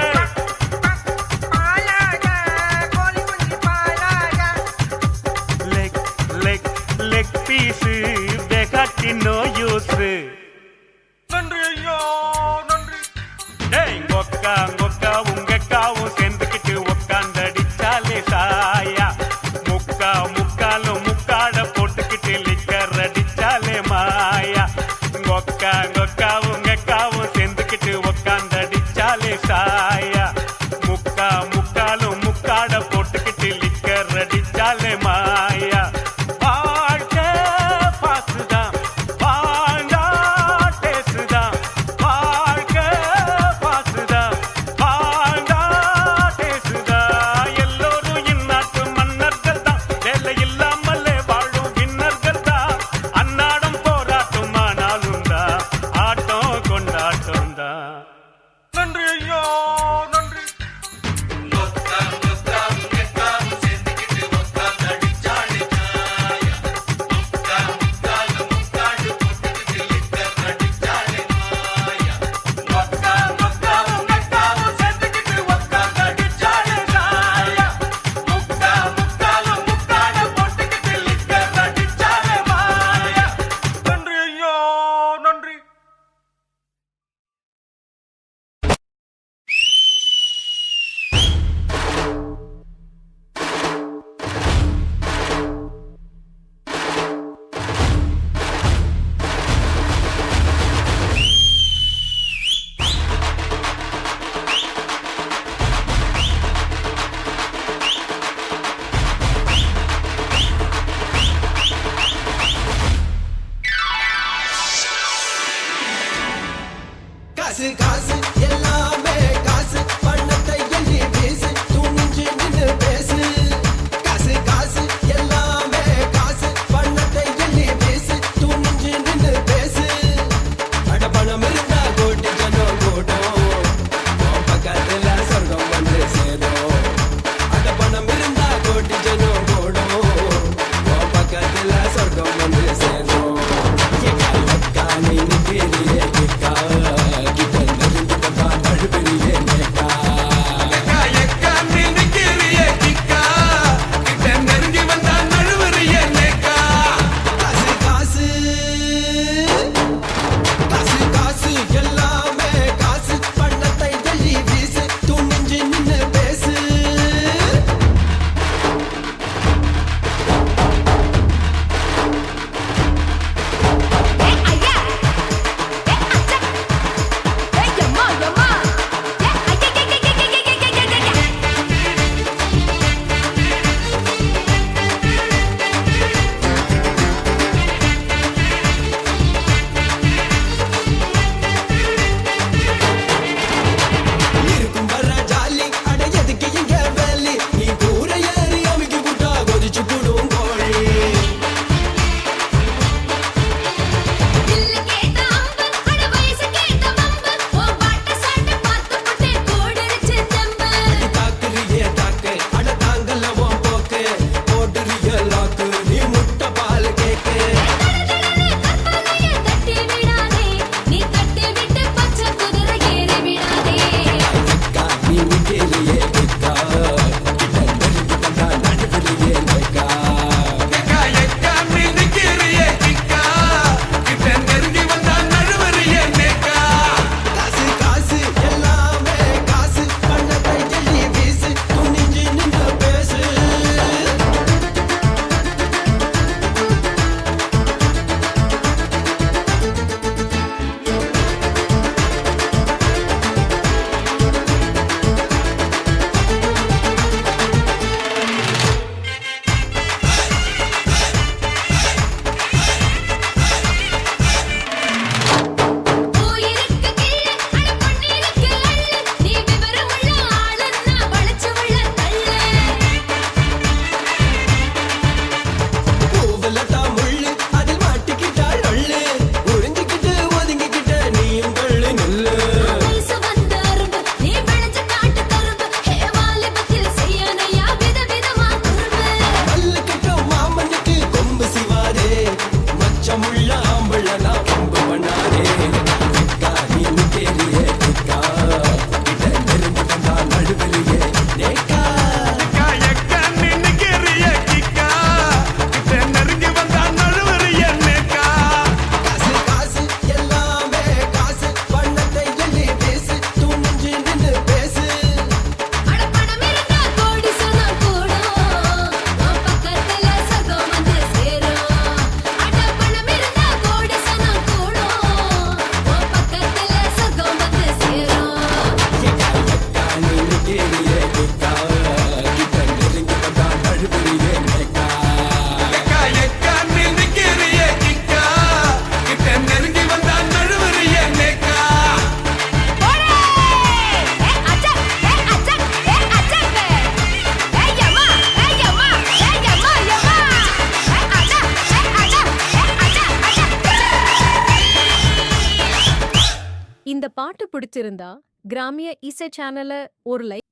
பாட்டு பிடிச்சிருந்தா கிராமிய இசை சேனலை ஒரு லைக்.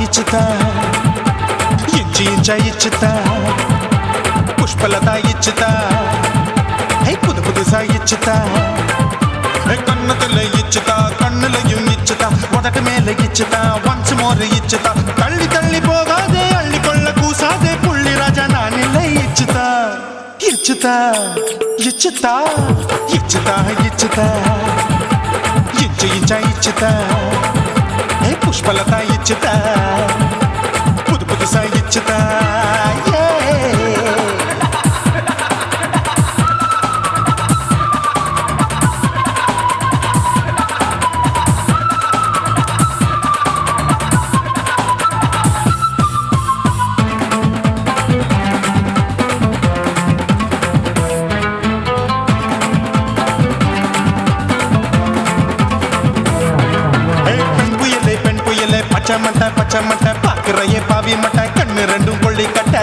ఇచ్చుతా ఇంచి ఇంచ ఇచ్చుతా పుష్పలత ఇచ్చుతా புது புதுசா இச்சுதா கண்ணத்துல இச்சுதா கண்ணுலையும் இச்சுதா உதட்டு மேல இச்சுதா ஒன்ஸ் மோர் இச்சுதா தள்ளி தள்ளி போகாதே அள்ளி கொள்ள கூசாதே புள்ளி ராஜா நான் இல்லை இச்சுதா இச்சுதா இச்சுதா இச்சுதா இச்சுதா இச்சு இஞ்சா இச்சுதா புஷ்பலதா இச்சுதா புது புதுசா இச்சுதா பச்சை மட்டை பாக்குறையே பாவி மட்டை கண்ணு ரெண்டும் கொள்ளி கட்ட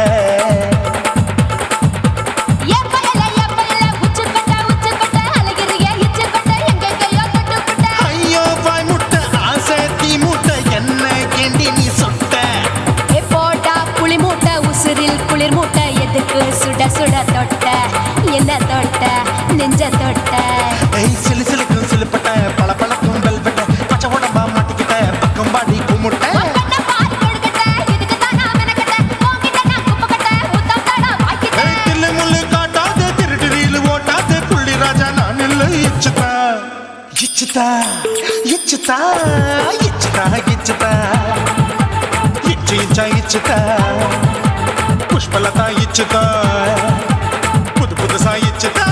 ஐயோ பாய் முட்டை ஆசை தீ மூட்டை என்ன கேண்டி நீ சொட்ட போட்டா புளி மூட்டை உசுரில் குளிர் மூட்டை எதுக்கு சுட சுட தொட்ட என்ன தொட்ட நெஞ்ச தொட்ட சிலு சிலுக்கும் சிலுப்பட்ட பல பழக்கும் வெல்வெட்ட பச்சை உடம்பா மாட்டிக்கிட்ட பக்கம் பாடி குமுட்ட இச்சுதா இச்சுதா இச்சுதா இச்சுதா இச்சு இச்சா இச்சுதா புஷ்பலதா இச்சுதா புது புதுசா இச்சுதா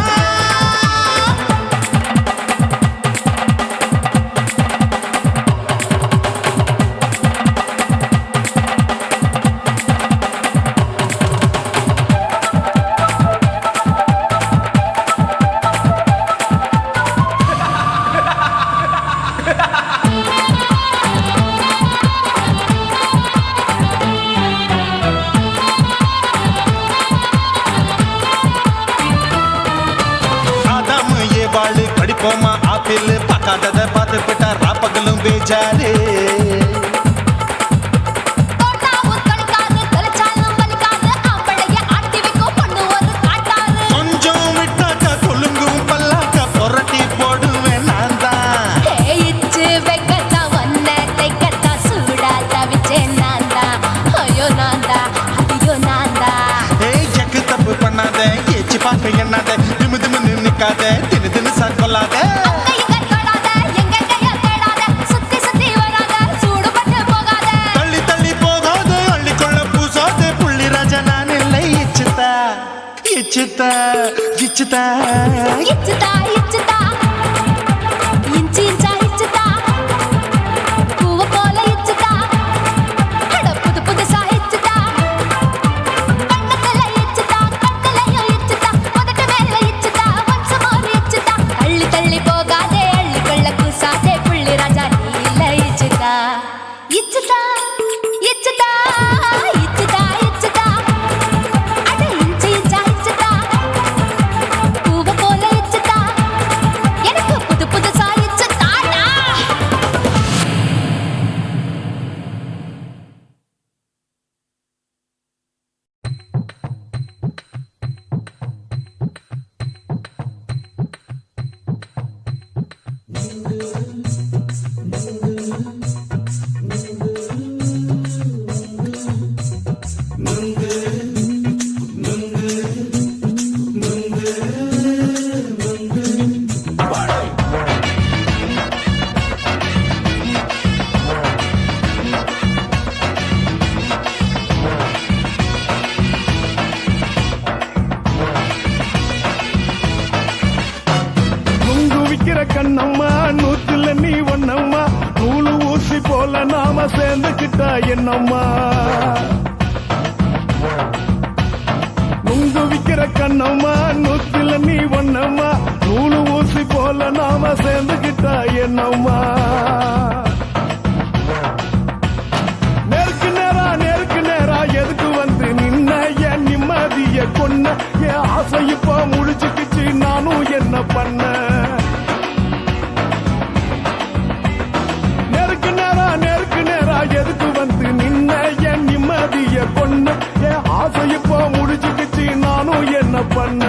படிப்போமா ஆப்பிள் பார்க்காதத பார்த்து போட்டா ராப்பகலும் பேஜாரு கொஞ்சம் விட்டாக்க கொலுங்கும் பல்லாக்க புரட்டி போடுவேன் நான் தான் இச்சு வைக்கத்தான் வந்த தைக்கத்தான் சூடா தவிச்சேன் நான் தான் ஐயோ நான் தான் ஐயோ நான் தான் ஜக்கு தப்பு பண்ணாத ஏச்சு பார்க்க எண்ணாத திமு திமுன்னு நிக்காத தினு தினு சார் கொள்ளாத தள்ளி தள்ளி போகாத அள்ளி கொள்ள பூசாத புள்ளி ராஜா நான் இல்லை இச்சுதா இச்சுதா இச்சுதா இச்சுதா இச்சுதா இஞ்சி இஞ்சா இச்சுதா பூவ போல இச்சுதா புது புதுசா இச்சுதா கண்ணத்துல இச்சுதா கண்ணுலயும் இச்சுதா உதட்டு மேல இச்சுதா ஒன்ஸ் மோர் இச்சுதா தள்ளி தள்ளி போகாதே அள்ளி கொள்ள கூசாதே புள்ளி ராஜா நீ இல்ல இச்சுதா இச்சுதா இச்சுதா இச்சுதா இச்சுதா அட இஞ்சி இஞ்சா இச்சுதா பூவ போல இச்சுதா நாம சேர்ந்துக்கிட்டா என்னம்மா நுங்கு விக்கிற கண்ணம்மா நூத்துல நீ ஒன்னம்மா நூலு ஊசி போல நாம சேர்ந்துக்கிட்டா என்னம்மா நேருக்கு நேரா எதுக்கு வந்து நின்ன என் நிம்மதிய கொன்ன என் ஆசை இப்ப முடிச்சுக்கிச்சு நானும் என்ன பண்ண நேருக்கு நேரா எதுக்கு வந்து நின்ன என் நிம்மதிய கொன்ன என் ஆசை இப்ப முடிச்சுக்கிச்சு நானும் என்ன பண்ண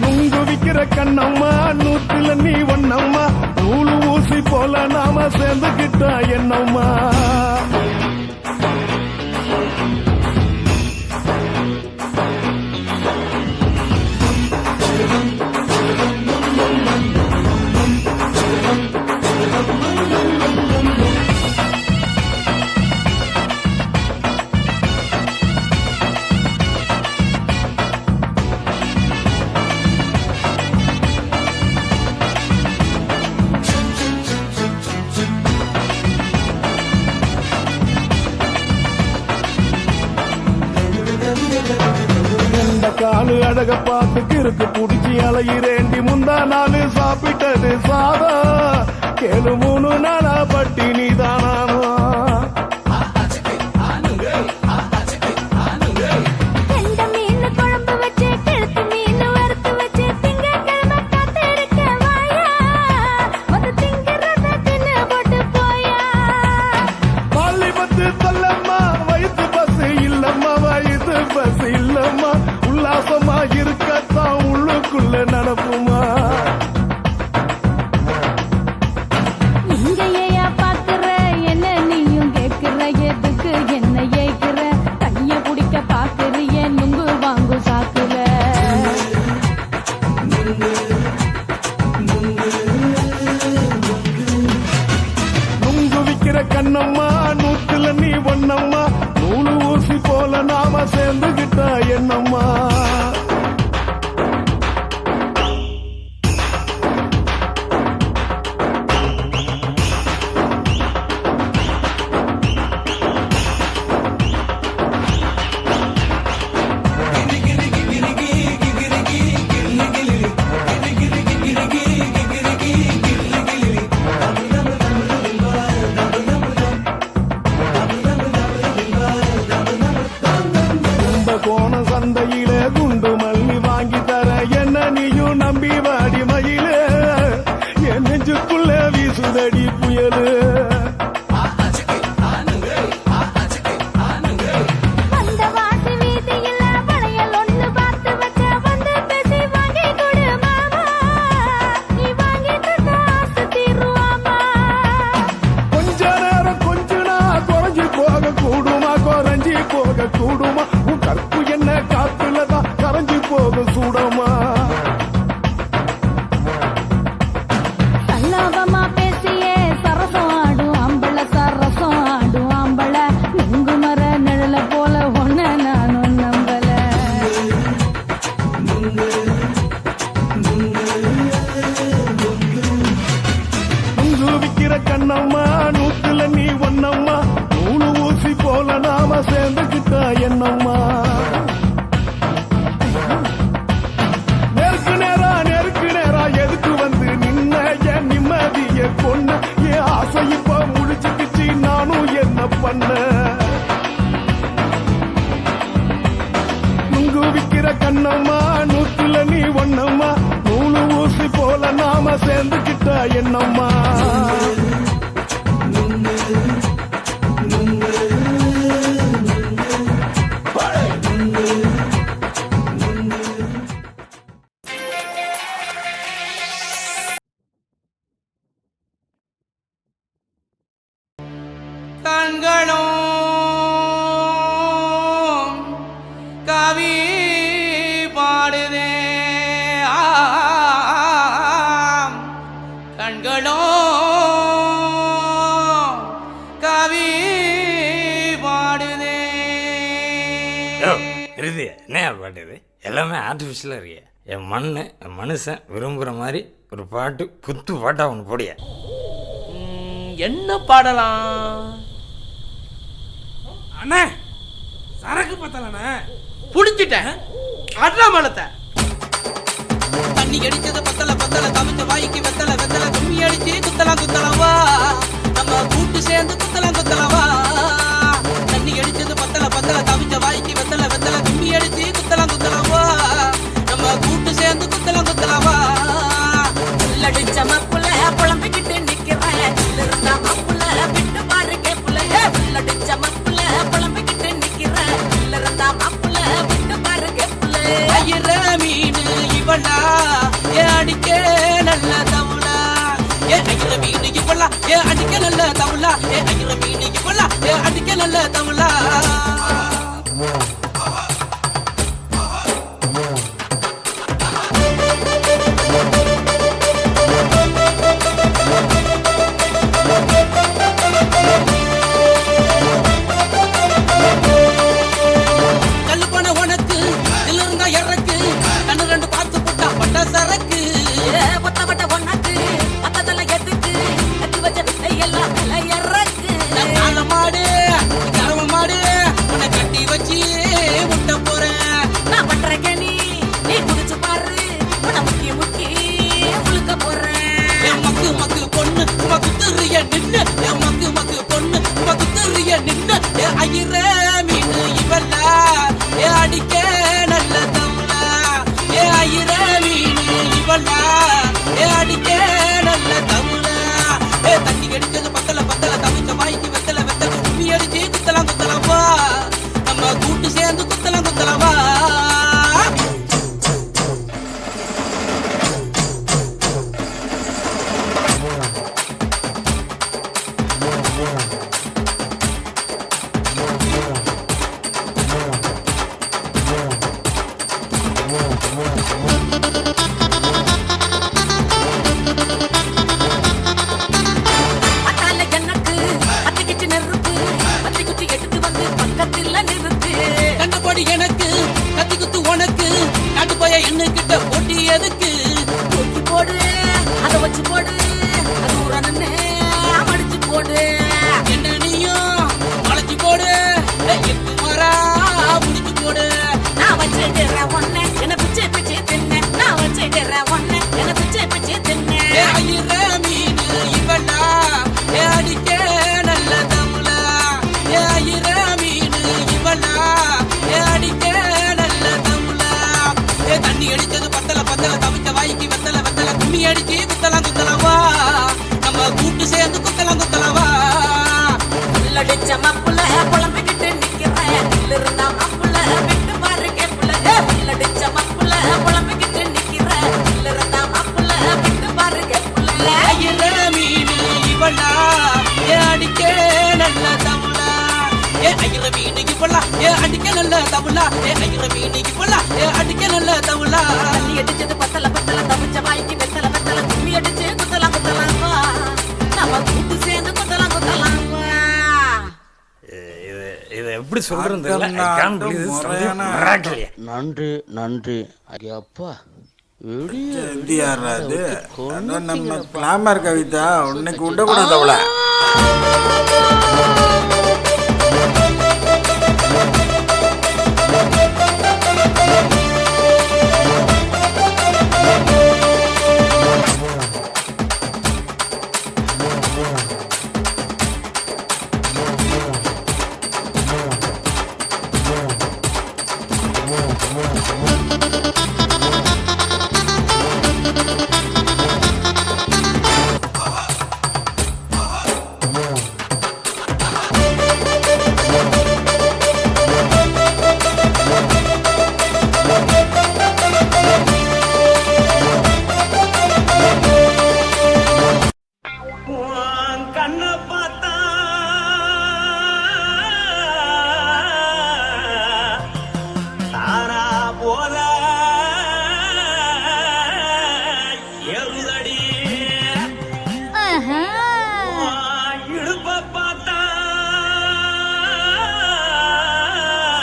நுங்கு விக்கிற கண்ணம்மா நூத்துல நீ ஒன்னம்மா நூலு ஊசி போல நாம சேர்ந்துக்கிட்டா என்னம்மா காலு அழக பார்த்து கிறுக்கு புடிச்சி அலையிறேண்டி முந்தா நாலு சாப்பிட்டது சாதம் கேளு 3 நாளா பட்டினி தானானோ பத்து தள்ளம்மா வயிற்று பஸ் இல்லம்மா வயிற்று பஸ் இல்லம்மா உல்லாசமா இருக்கத்தான் உள்ளுக்குள்ள நடப்புமா இங்கேயா பாக்குற என்ன நீயும் கேக்குற எதுக்கு என்ன ஏக்குற கைய பிடிக்க பாக்குறிய நுங்கு வாங்கு சாக்குற நுங்கு விக்கிற கண்ணம்மா நூத்துல நீ ஒன்னம்மா நூலு ஊசி போல நாம சேர்ந்துகிட்டா என்னம்மா கோண சந்தையில குண்டு மல்லி வாங்கி தர என்ன நீயும் நம்பி வாடி மயில என் நெஞ்சுக்குள்ள வீசுதடி புயலு கொஞ்ச நேரம் கொஞ்சனா குறைஞ்சி போக கூடுமா குறைஞ்சி போக கூடுமா உன் கற்பு என்ன காத்துலதான் கரைஞ்சி போக சூடமா சல்லாபமா பேசியே சரசம் ஆடும் ஆம்பள சரசம் ஆடும் ஆம்பள நுங்கு மர நிழல போல ஒன்ன நானும் நம்பல நுங்கு விக்கிற கண்ணம்மா நூத்துல நீ ஒன்னம்மா நூலு ஊசி போல நாம சேர்ந்துக்கிட்டா என்னம்மா நேருக்கு நேரா எதுக்கு வந்து நின்ன என் நிம்மதிய கொன்ன என் ஆசை இப்ப முடிச்சுக்கிச்சு நானும் என்ன பண்ண நுங்கு விக்கிற கண்ணம்மா நூத்துல நீ ஒன்னம்மா நூலு ஊசி போல நாம சேர்ந்துக்கிட்டா என்னம்மா கண்களும் கவி பாடுதே கண்களும் கவி பாடுதே இறுதி என்ன பாட்டுது எல்லாமே ஆர்டிஃபிஷியலாக இருக்கு என் மண்ணு என் மனுஷன் விரும்புகிற மாதிரி ஒரு பாட்டு குத்து பாட்டாக ஒன்று போடிய. என்ன பாடலாம்? அண்ணே சரக்கு பத்தலண்ணே. புடிச்சிட்டேன் அட்ராமலத்தை. தண்ணி அடிச்சது பத்தல பத்தல தவிச்ச வாய்க்கு வெத்தல வெத்தல கும்மி அடிச்சு குத்தலாம் குத்தலவா நம்ம கூட்டு சேர்ந்து குத்தலாம் குத்தலவா. தண்ணி அடிச்சது பத்தல பத்தல தவிச்ச வாய்க்கு வெத்தல வெத்தல கும்மி அடிச்சு குத்தலாம் குத்தலவா நம்ம கூட்டு சேர்ந்து குத்தலாம் குத்தலவா. உள்ளடிச்ச மப்புல புலம்பிக்கிட்டு நிக்கிறேன் இருந்தா மப்புல விட்டு பாரு கேப்புல. உள்ளடிச்ச மப்புல புலம்பிக்கிட்டு நிக்கிறேன் இருந்தா மப்புல விட்டு பாரு கேப்புல. ஐயர மீன் இவளா ஏ அடிக்க நல்ல தவுளா. ஏ ஐயர மீன் இவளா ஏ அடிக்க நல்ல தவுளா. ஏ ஐயர மீன் இவளா ஏ அடிக்க நல்ல தவுளா. கல்லு போன உனக்கு இதுல இருந்தா இறக்கு கண்ணு ரெண்டு பார்த்து போட்டா பட்ட சரக்கு. பத்த பட்ட ஒன்னாக்கு பத்ததல்ல எதுக்கு கட்டி வச்ச வித்தை எல்லாம் விலை இறக்கு. கால மாடு கரவ மாடு உன்னை கட்டி வச்சு முட்டை போறேன். நான் பண்ற கேணி நீ குடிச்சு பாரு உன முக்கி முக்கி முழுக்க போறேன். என் மக்கு மக்கு பொண்ணு சும்மா குத்துறிய நின்னு. என் மக்கு மக்கு பொண்ணு சும்மா குத்துறிய நின்னு. ஏ ஐயர மீன் இவளா ஏ அடிக்க நல்ல தவுளா. ஏ ஐயர மீன் இவளா ஏ அடிக்க நல்ல தவுளா. ஏ தண்ணி அடிச்சது பத்தல பத்தல தவிச்ச வாய்க்கு வெத்தல வெத்தல கும்மி அடிச்சு குத்தலாம் குத்தலவா நம்ம கூட்டு சேர்ந்து குத்தலாம் குத்தலவா. அத்தால எனக்கு அத்திக்கிச்சு நெருப்பு பத்தி குச்சி எடுத்து வந்து பக்கத்துல நிறுத்து. கண்டபடி எனக்கு கத்தி குத்து உனக்கு நாட்டு போய என்ன கிட்ட போட்டி எதுக்கு? தூக்கி போடு அதை வச்சு போடு அது உரன்னு மடிச்சு போடு. என்ன நீயும் மலைச்சு போடு எட்டு மரா முடிச்சு போடு. நான் வச்சுடுறேன் ஒன்ன என்ன பிச்சை பிச்சை தின்ன. நான் வச்சுடுறேன் ஒன்ன என்ன பிச்சை பிச்சை தின்ன. ஏ ஐயர மீன் இவளா ஏ அடிக்க நல்ல தவுளா. ஏ ஐயர மீன் இவளா ஏ அடிக்க நல்ல தவுளா. ஏ தண்ணி அடிச்சது பத்தல பத்தல தவிச்ச வாய்க்கு வெத்தல வெத்தல கும்மி அடிச்சு குத்தலாம் குத்தலவா நம்ம கூட்டு சேர்ந்து குத்தலாம் குத்தலவா. உள்ளடிச்ச மப்புல புலம்பிக்கிட்டு நிக்கிறேன் இருந்தா மப்புல விட்டு பாரு கேப்புல. உள்ளடிச்ச மப்புல புலம்பிக்கிட்டு நிக்கிறேன் இருந்தா மப்புல விட்டு பாரு கேப்புல. ஐயர மீன் இவளா ஏ அடிக்க நல்ல தவுளா. ஏ ஐயர மீன் இவளா ஏ அடிக்க நல்ல தவுளா. ஏ ஐயர மீன் இவளா ஏ அடிக்க நல்ல தவுளா. தண்ணி அடிச்சது பத்தல பத்தல தவிச்ச வாய்க்கு வெத்தல வெத்தல கும்மி அடிச்சு குத்தலாம் குத்தலாம் வா நம்ம கூட்டு சேர்ந்து குத்தலாம் குத்தலாம் வா. இதை எப்படி சொல்கிறது நன்றி நன்றி ஐயப்பா. அது நம்ம கிளாமர் கவிதா உன்னைக்கு விடக்கூடாது அவளை.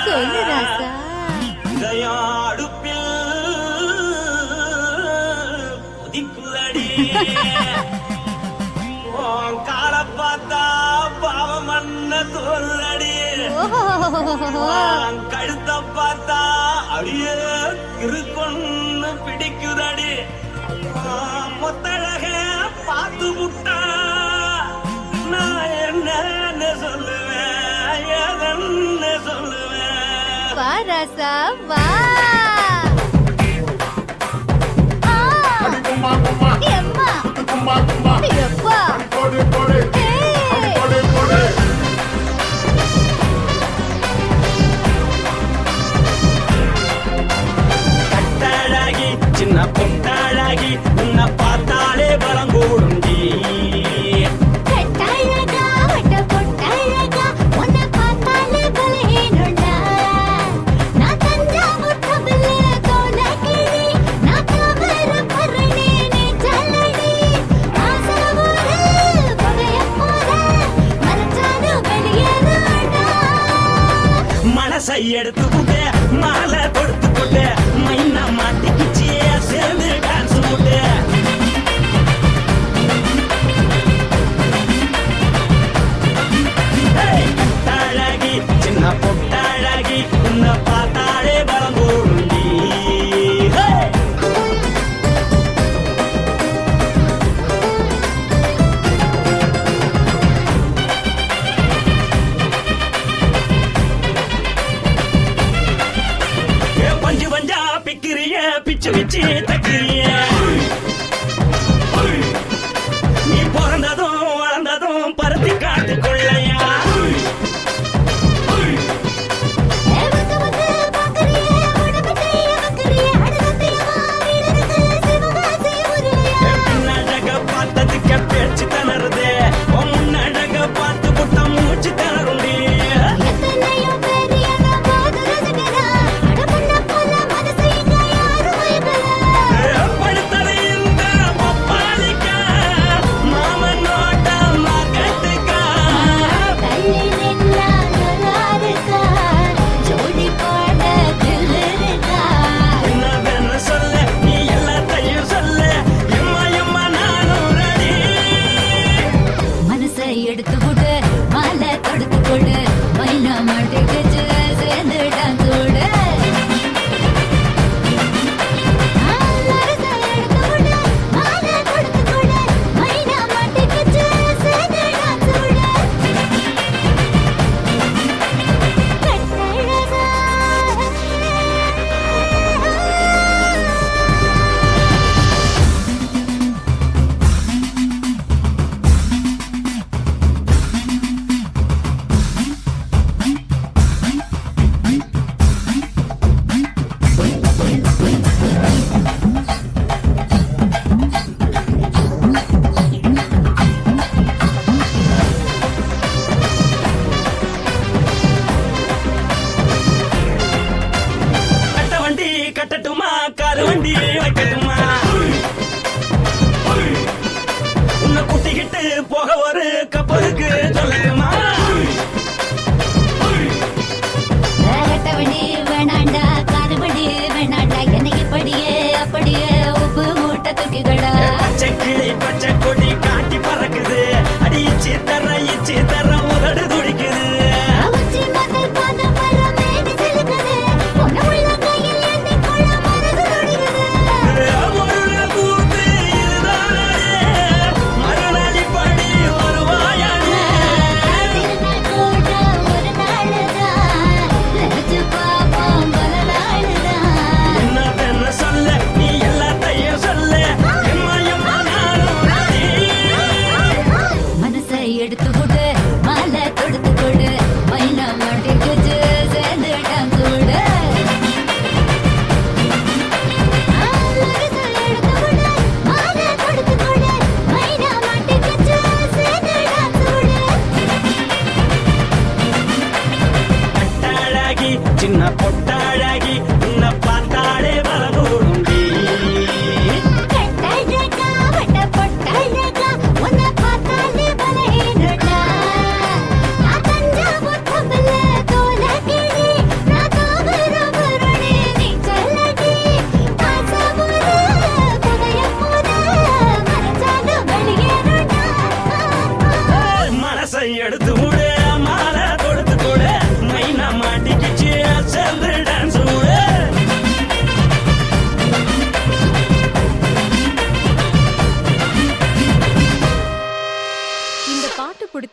சொல்லு ராசா. இதயாடுப்பில் கால பார்த்தா பாவம் மண்ண தோல்றடி கழுத்த பார்த்தா அடியே இருக்குன்னு பிடிக்குதடி மொத்தழக பார்த்து விட்டா நான் என்ன சொல்லுவேன் எதன்னு சொல்லுவேன் வா ராசா வா எம்மா எப்பா கட்டாழாகி சின்ன பொட்டாழாகி உன்னை பார்த்தாலே பலம் கூடுண்டி கட்டாழகா வட்ட பொட்டாழகா உன்னை பார்த்தாலே பலஹீனண்டா நான் தஞ்சாவூர் கபிலே தோலகிரி நான் கவர பரணி நீ ஜல்லடி ஆசவூரு பகைய போல மரச்சாரு வெளியேறாடா மனசை எடுத்துக்கிட்டு மாலை கொடுத்துக்கிட்டு மைனா மாட்டிக்கிச்சு சேர்ந்து டான்ஸ் போட்டு கட்டாழகி சின்ன பொட்டாழகி உன்னை பார்த்தாலே பலம் கூடுண்டி பஞ்சு பஞ்சா பிக்கிறிய பிச்சு பிச்சு தக்கிறிய நீ பிறந்ததும் வளர்ந்ததும் பருத்தி காட்டுக்குள்ளையா வந்து வந்து பாக்கறியே உனக்கு தெரிய வக்கறியே அடுத்ததையமா வீரருக்கு சிவகாசி உருளையா பின்னழக பார்த்ததுக்கு பேச்சு தளருது முன்னழக பார்த்து புட்ட மூச்சு தளருண்டி எத்தனையோ பேர் என்ன போது ரசிகரா அடமுன்ன போல மனசை இங்க யாரும் வைக்கல படுத்தது இந்த பப்பாளிக்கா மாமன் நோட்ட மகட்டுக்கா தள்ளி நின்னா நல்லாருக்கா ஜோடி போட தில்லிருக்கா என்னவென்னு சொல்ல நீ எல்லாத்தையும் சொல்ல எம்மா எம்மா நானும் ரெடி மனசை எடுத்து விடு மாலை தொடுத்து கொடு மைனா மாட்டுக்குச்சு சேர்ந்து டான்ஸ் விடு மனசை எடுத்து விடு மாலை தொடுத்து கொடு மைனா மாட்டுக்குச்சு சேர்ந்து டான்ஸ் விடு கட்டழகா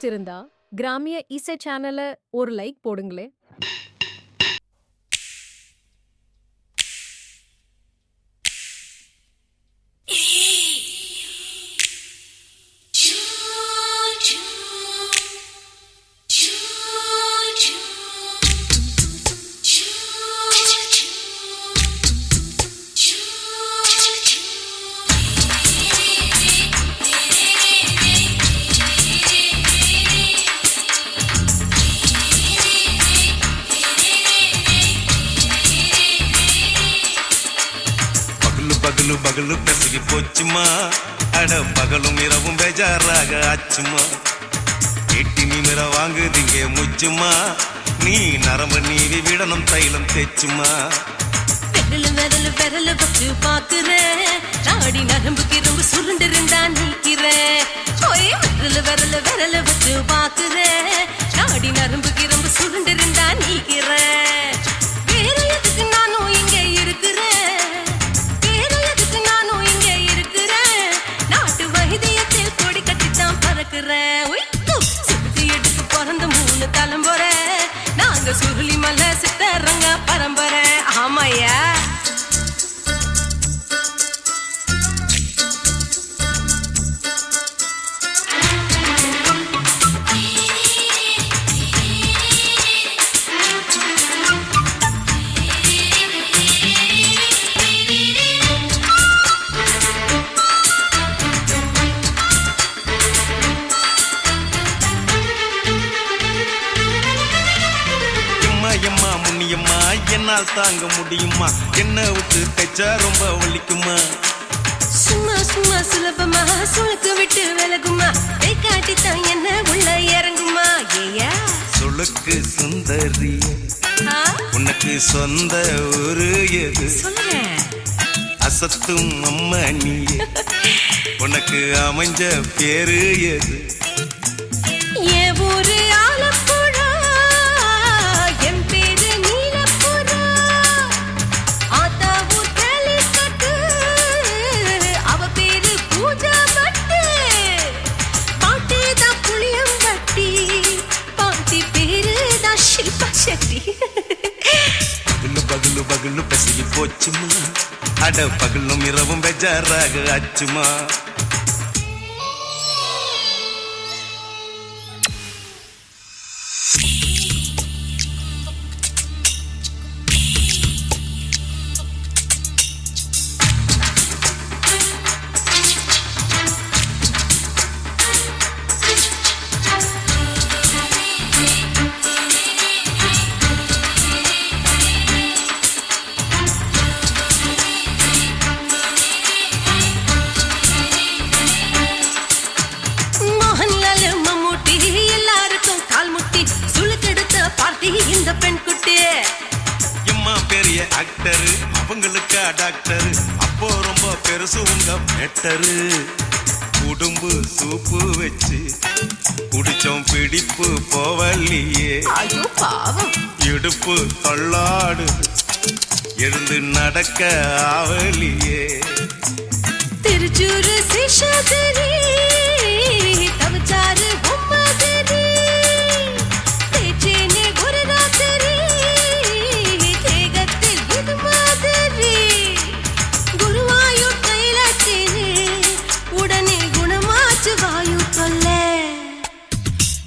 பிடிச்சிருந்தா கிராமிய இசை சேனலை ஒரு லைக் போடுங்களே. பகலு பகலு பெசகி போச்சுமா, அட பகலும் இரவும் பேஜாராக ஆச்சுமா. எட்டி நிமிர வாங்குதிங்க முச்சுமா, நீ நரம்பு நீவி விடணும் தைலம் தேச்சுமா. விரலு விரலு விரலு வச்சு பாக்குறேன், நாடி நரம்புக்கு ரொம்ப சுருண்டிருந்தா நீக்கிறேன். விரலு விரலு விரலு வச்சு பாக்குறேன், நாடி நரம்புக்கு ரொம்ப சுருண்டிருந்தா நீக்கிறேன். வேற எதுக்கு நானும் இங்க இருக்கிறேன், வேற எதுக்கு நானும் இங்க இருக்கிறேன். நாட்டு வைத்தியத்தில் கொடி கட்டித்தான் பறக்கிறேன். சுத்தி எடுத்து பிறந்த 3 தலைமுறை, நாங்க சுருளி மலை சித்தரங்க பரம்பரை. ஆமாயா, எம்மா முன்னியம்மா என்னால் தாங்க முடியுமா, என்ன விட்டு தைச்சா ரொம்ப வலிக்குமா. சும்மா சும்மா சுலபமா சுளுக்கு விட்டு விலகுமா, கை காட்டித்தான் என்ன உள்ள இறங்குமா. ஏயா சுளுக்கு சுந்தரி, உனக்கு சொந்த ஊரு எது? சொல்றேன், அசத்தும் அம்மா நீ, உனக்கு அமைஞ்ச பேரு எது? என் ஊரு ஆலப்புழா, என் பேரு நீலப்புறா. ஆத்தா ஊர் கேலிக்கட்டு, அவ பேரு பூஜா பட்டு. பாட்டி தான் புளியம்பட்டி, பாட்டி பேரு தான் ஷில்பா செட்டி. பகலு பகலு பகலு பெசகி போச்சுமா, அட பகலும் இரவும் பெஜாராக ஆச்சுமா. மோகன்லால் மம்மூட்டி எல்லாருக்கும் கால் முட்டி சுளுக்கெடுத்த பார்ட்டி இந்த பெண் குட்டி. எம்மா பெரிய ஆக்டரு, அவங்களுக்கா டாக்டரு, அப்போ ரொம்ப பெருசு உங்க மேட்டரு. உடும்பு சூப்பு வச்சு குடிச்சோம் பிடிப்பு போவல்லையே. ஐயோ பாவம், இடுப்பு தள்ளாடு எழுந்து நடக்க ஆவலியே. திருச்சூரு சேஷாதிரி, தவச்சாரு பொம்மாதிரி. தேச்சேனே ஒரு ராத்திரி, தேகத்தில் இது மாதிரி. குருவாயூர் தைலத்தினே, உடனே குணமாச்சு வாயு தொல்லை.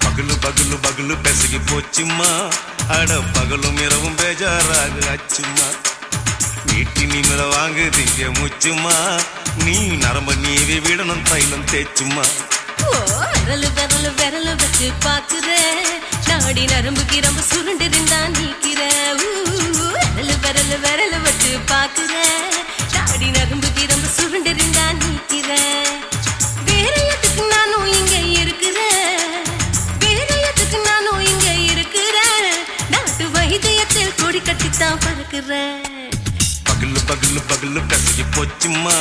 பகலு பகலு பகலு பெசகி போச்சுமா, அட பகலும் இரவும் பேஜாராக ஆச்சுமா. நீட்டி நிமிர வாங்குதிங்க முச்சுமா, நீ நரம்ப நீவி விடணும் தைலம் தேச்சுமா. விரலு விரலு விரலு வச்சு பாக்குறேன், நாடி நரம்புக்கு ரொம்ப சுருண்டிருந்தா நீக்கிறேன். விரலு விரலு விரலு வச்சு பாக்குறேன், நாடி நரம்புக்கு ரொம்ப சுருண்டிருந்தா நீக்கிறேன். வேற எதுக்கு நானும் இங்க இருக்கிறேன், வேற எதுக்கு நானும் இங்க இருக்கிறேன். நாட்டு வைத்தியத்தில் கொடி கட்டித்தான் பறக்கிறேன். பகலு பகலு பகலு பெசகி போச்சுமா,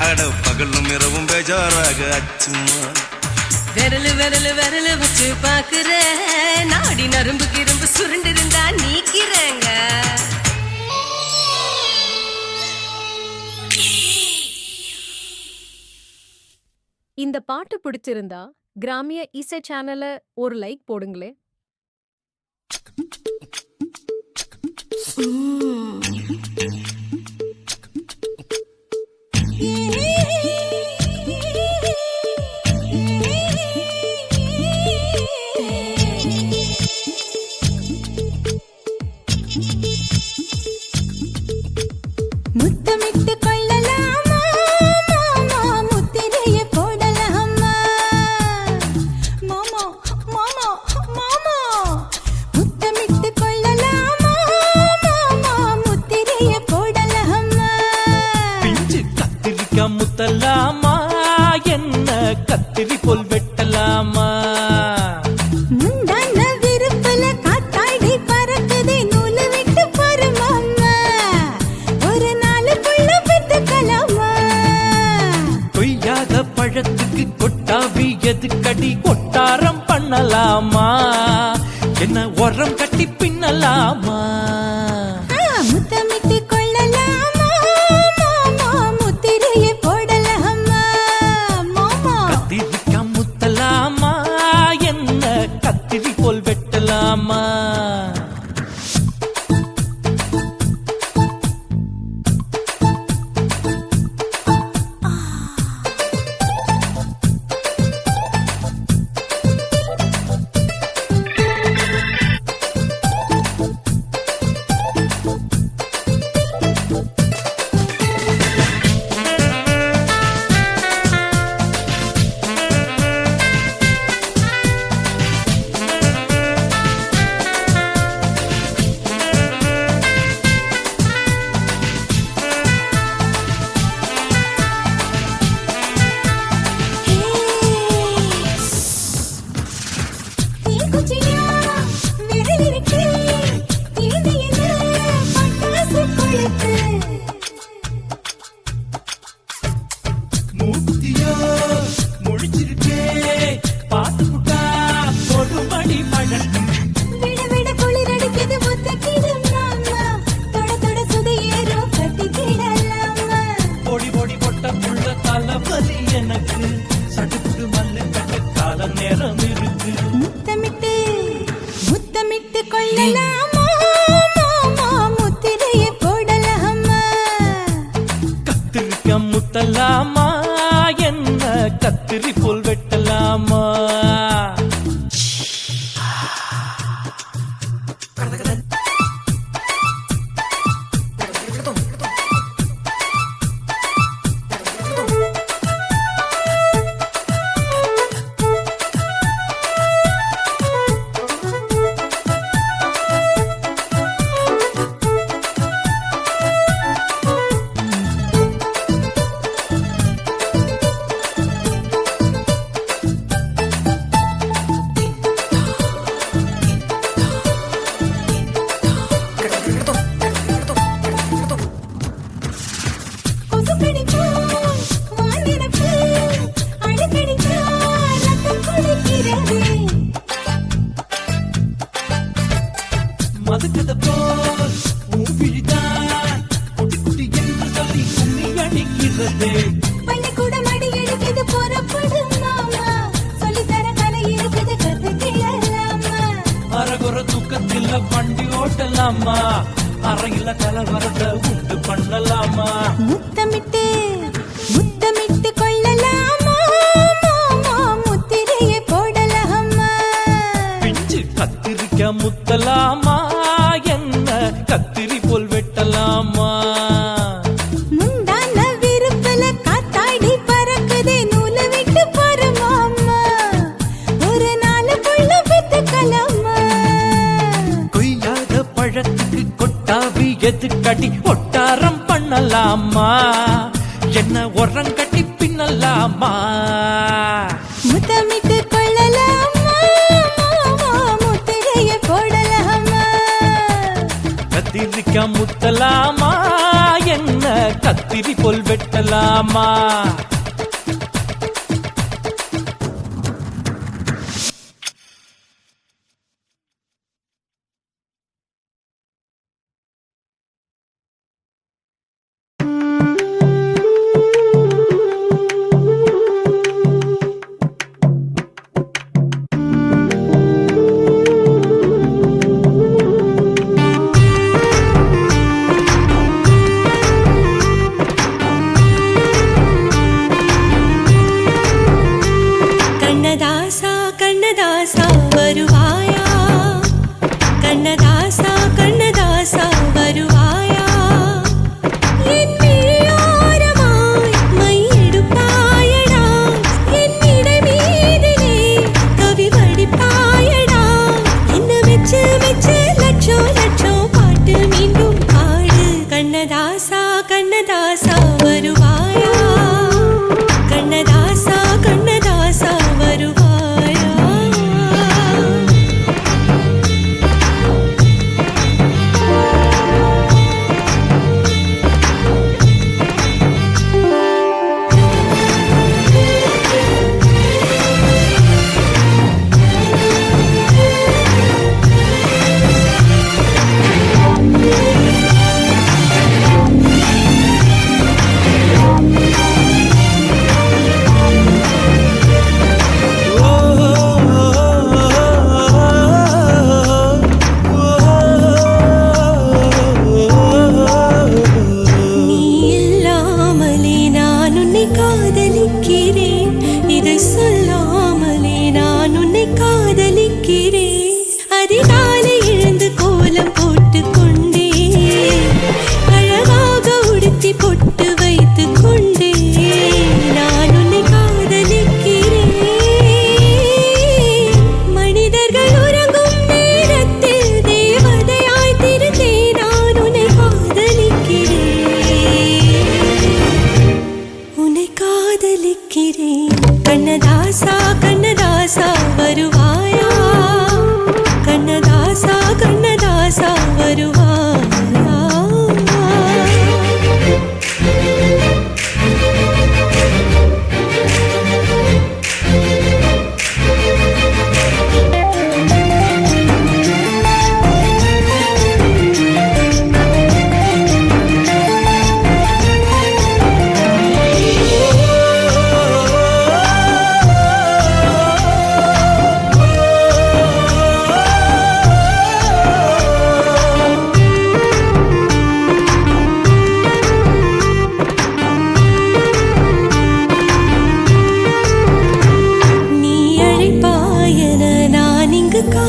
அட பகலும் இரவும் பேஜாராக ஆச்சுமா. விரலு விரலு விரலு வச்சு பாக்குறேன், நாடி நரம்புக்கு ரொம்ப சுருண்டிருந்தா நீக்கிறேங்க. இந்த பாட்டு பிடிச்சிருந்தா கிராமிய இசை சேனலை ஒரு லைக் போடுங்களே. முத்தமிட்டு கொள்ளலாமா மாமா, முத்திரையை போடலாமா மாமா மாமா மாமா, முத்தமிட்டு கொள்ளலாமா மாமா, முத்திரையை போடலாமா. பிஞ்சு கத்திரிக்காய் முத்தலாமா, என்ன கத்திரி போல் வெட்டலாமா. முந்தான விருப்பல காத்தாடி பறக்குதே, நூலு விட்டு பாரு மாமா, ஒரு நாளுக்குள்ள பெத்துக்கலாமா. கொய்யாத பழத்துக்கு கொட்டாவி எதுக்கடி, கொட்டாரம் பண்ணலாமா, என்ன உரம் கட்டி பின்னலாமா. முத்தமிட்டு கொள்ளலாமா மாமா, முத்திரையை போடலாமா மாமா. கத்திரிக்காய் முத்தலாமா, என்ன கத்திரி போல் வெட்டலாமா. தீக்குச்சியா விரலிருக்கு, தீண்டியில பட்டாசு கொளுத்து. மூத்தியோ முழிச்சிருக்கே, பாத்து புட்டா கொடுமடி பழட்டு. விட விட குளிர் அடிக்குது, ஒத்துக்கிடு மாமா, தொட தொட சுதையேறும் கட்டிக்கிடலாமா. பொடி பொடி பொட்ட புள்ள தலைவலி எனக்கு, சடுக்கு மல்லு கட்ட கால நேரம் இருக்கு. முத்தமிட்டு முத்தமிட்டு கொள்ளலாமா மாமா, முத்திரையை போடலாமா. கத்திரிக்காய் முத்தலாமா, என்ன கத்திரி போல் வெட்டலாமா. கொசுக்கடிச்சா வானிரப்பு, அழுக்கடிச்சா ரத்தம் குடிக்கிறது. மதுக்கத போல் மூவிழிதான் குட்டி குட்டி என்று சொல்லி கும்மி அடிக்கிறது. பள்ளிக்கூடம் அடி எடுக்குது, புறப்படு மாமா, சொல்லித்தர கலை இருக்குது, கத்துக்கிடலாமா. அரகுற தூக்கத்தில் வண்டி ஓட்டலாமா, அறையில கலவரத்தை உண்டு பண்ணலாமா. முத்தமிட்டு முத்தமிட்டு கொள்ளலாமா மாமா, முத்திரையை போடலாமா. பிஞ்சு கத்திரிக்காய் முத்தலாமா, என்ன கத்திரி போல் வெட்டலாமா. முந்தான விருப்பல காத்தாடி பறக்குதே, நூலு விட்டு பாரு மாமா, ஒரு நாளுக்குள்ள பெத்துக்கலாமா. கொய்யாத பழத்துக்கு கொட்டாவி எதுக்கடி, ஒட்டாரம் பண்ணலாமா, என்ன உரம் கட்டி பின்னலாமா. முத்தமிட்டு கொள்ளலாமா மாமா, முத்திரையை போடலாமா. கத்திரிக்காய் முத்தலாமா, என்ன கத்திரி போல் வெட்டலாமா. வச்சு வச்சு லட்சம் லட்சம் பாட்டு மீண்டும் பாடு கண்ணதாசா கண்ணதாசா வருவாயா கண்ணதாசா கண்ணதாசா வருவாயா கண்ணதாசா கண்ணதாசா வருவாயா கண்ணதாசா கண்ணதாசா வருவாயா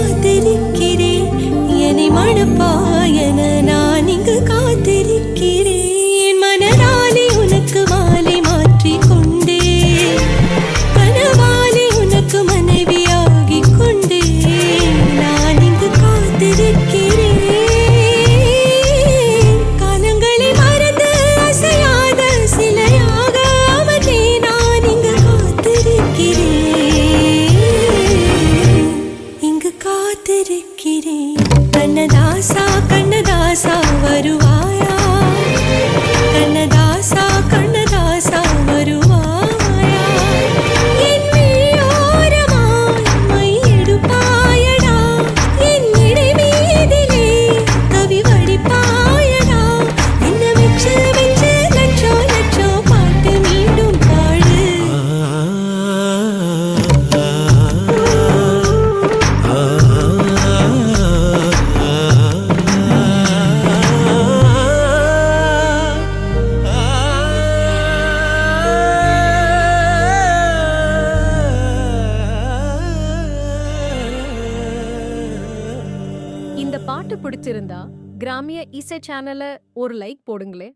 காத்திருக்கிறேன் என்னை மணப்பாயன நான் இங்கு காத்திருக்கிறேன் மனதாலே உனக்கு மாலை மாற்றிக் கொண்டே கனவாலே உனக்கு மனைவியாகிக் கொண்டே நான் இங்கு காத்திருக்கிறேன் காலங்களை மறந்து அசையாத சிலையாக அவனே நான் இங்கு காத்திருக்கிறேன் காத்திருக்கிறேன் கண்ணதாசா கண்ணதாசா வருவாயா கண்ணதாசா கண்ணதாசா வருவாயா என் விழியோரமாய் மை எடுப்பாயடா என் இடை மீதிலே கவி வடிப்பாயடா என்ன வச்சு வச்சு லட்சம் லட்சம் பாட்டு மீண்டும் பாடு இந்த பாட்டு பிடிச்சிருந்தா கிராமிய இசை சேனலை ஒரு லைக் போடுங்களேன்.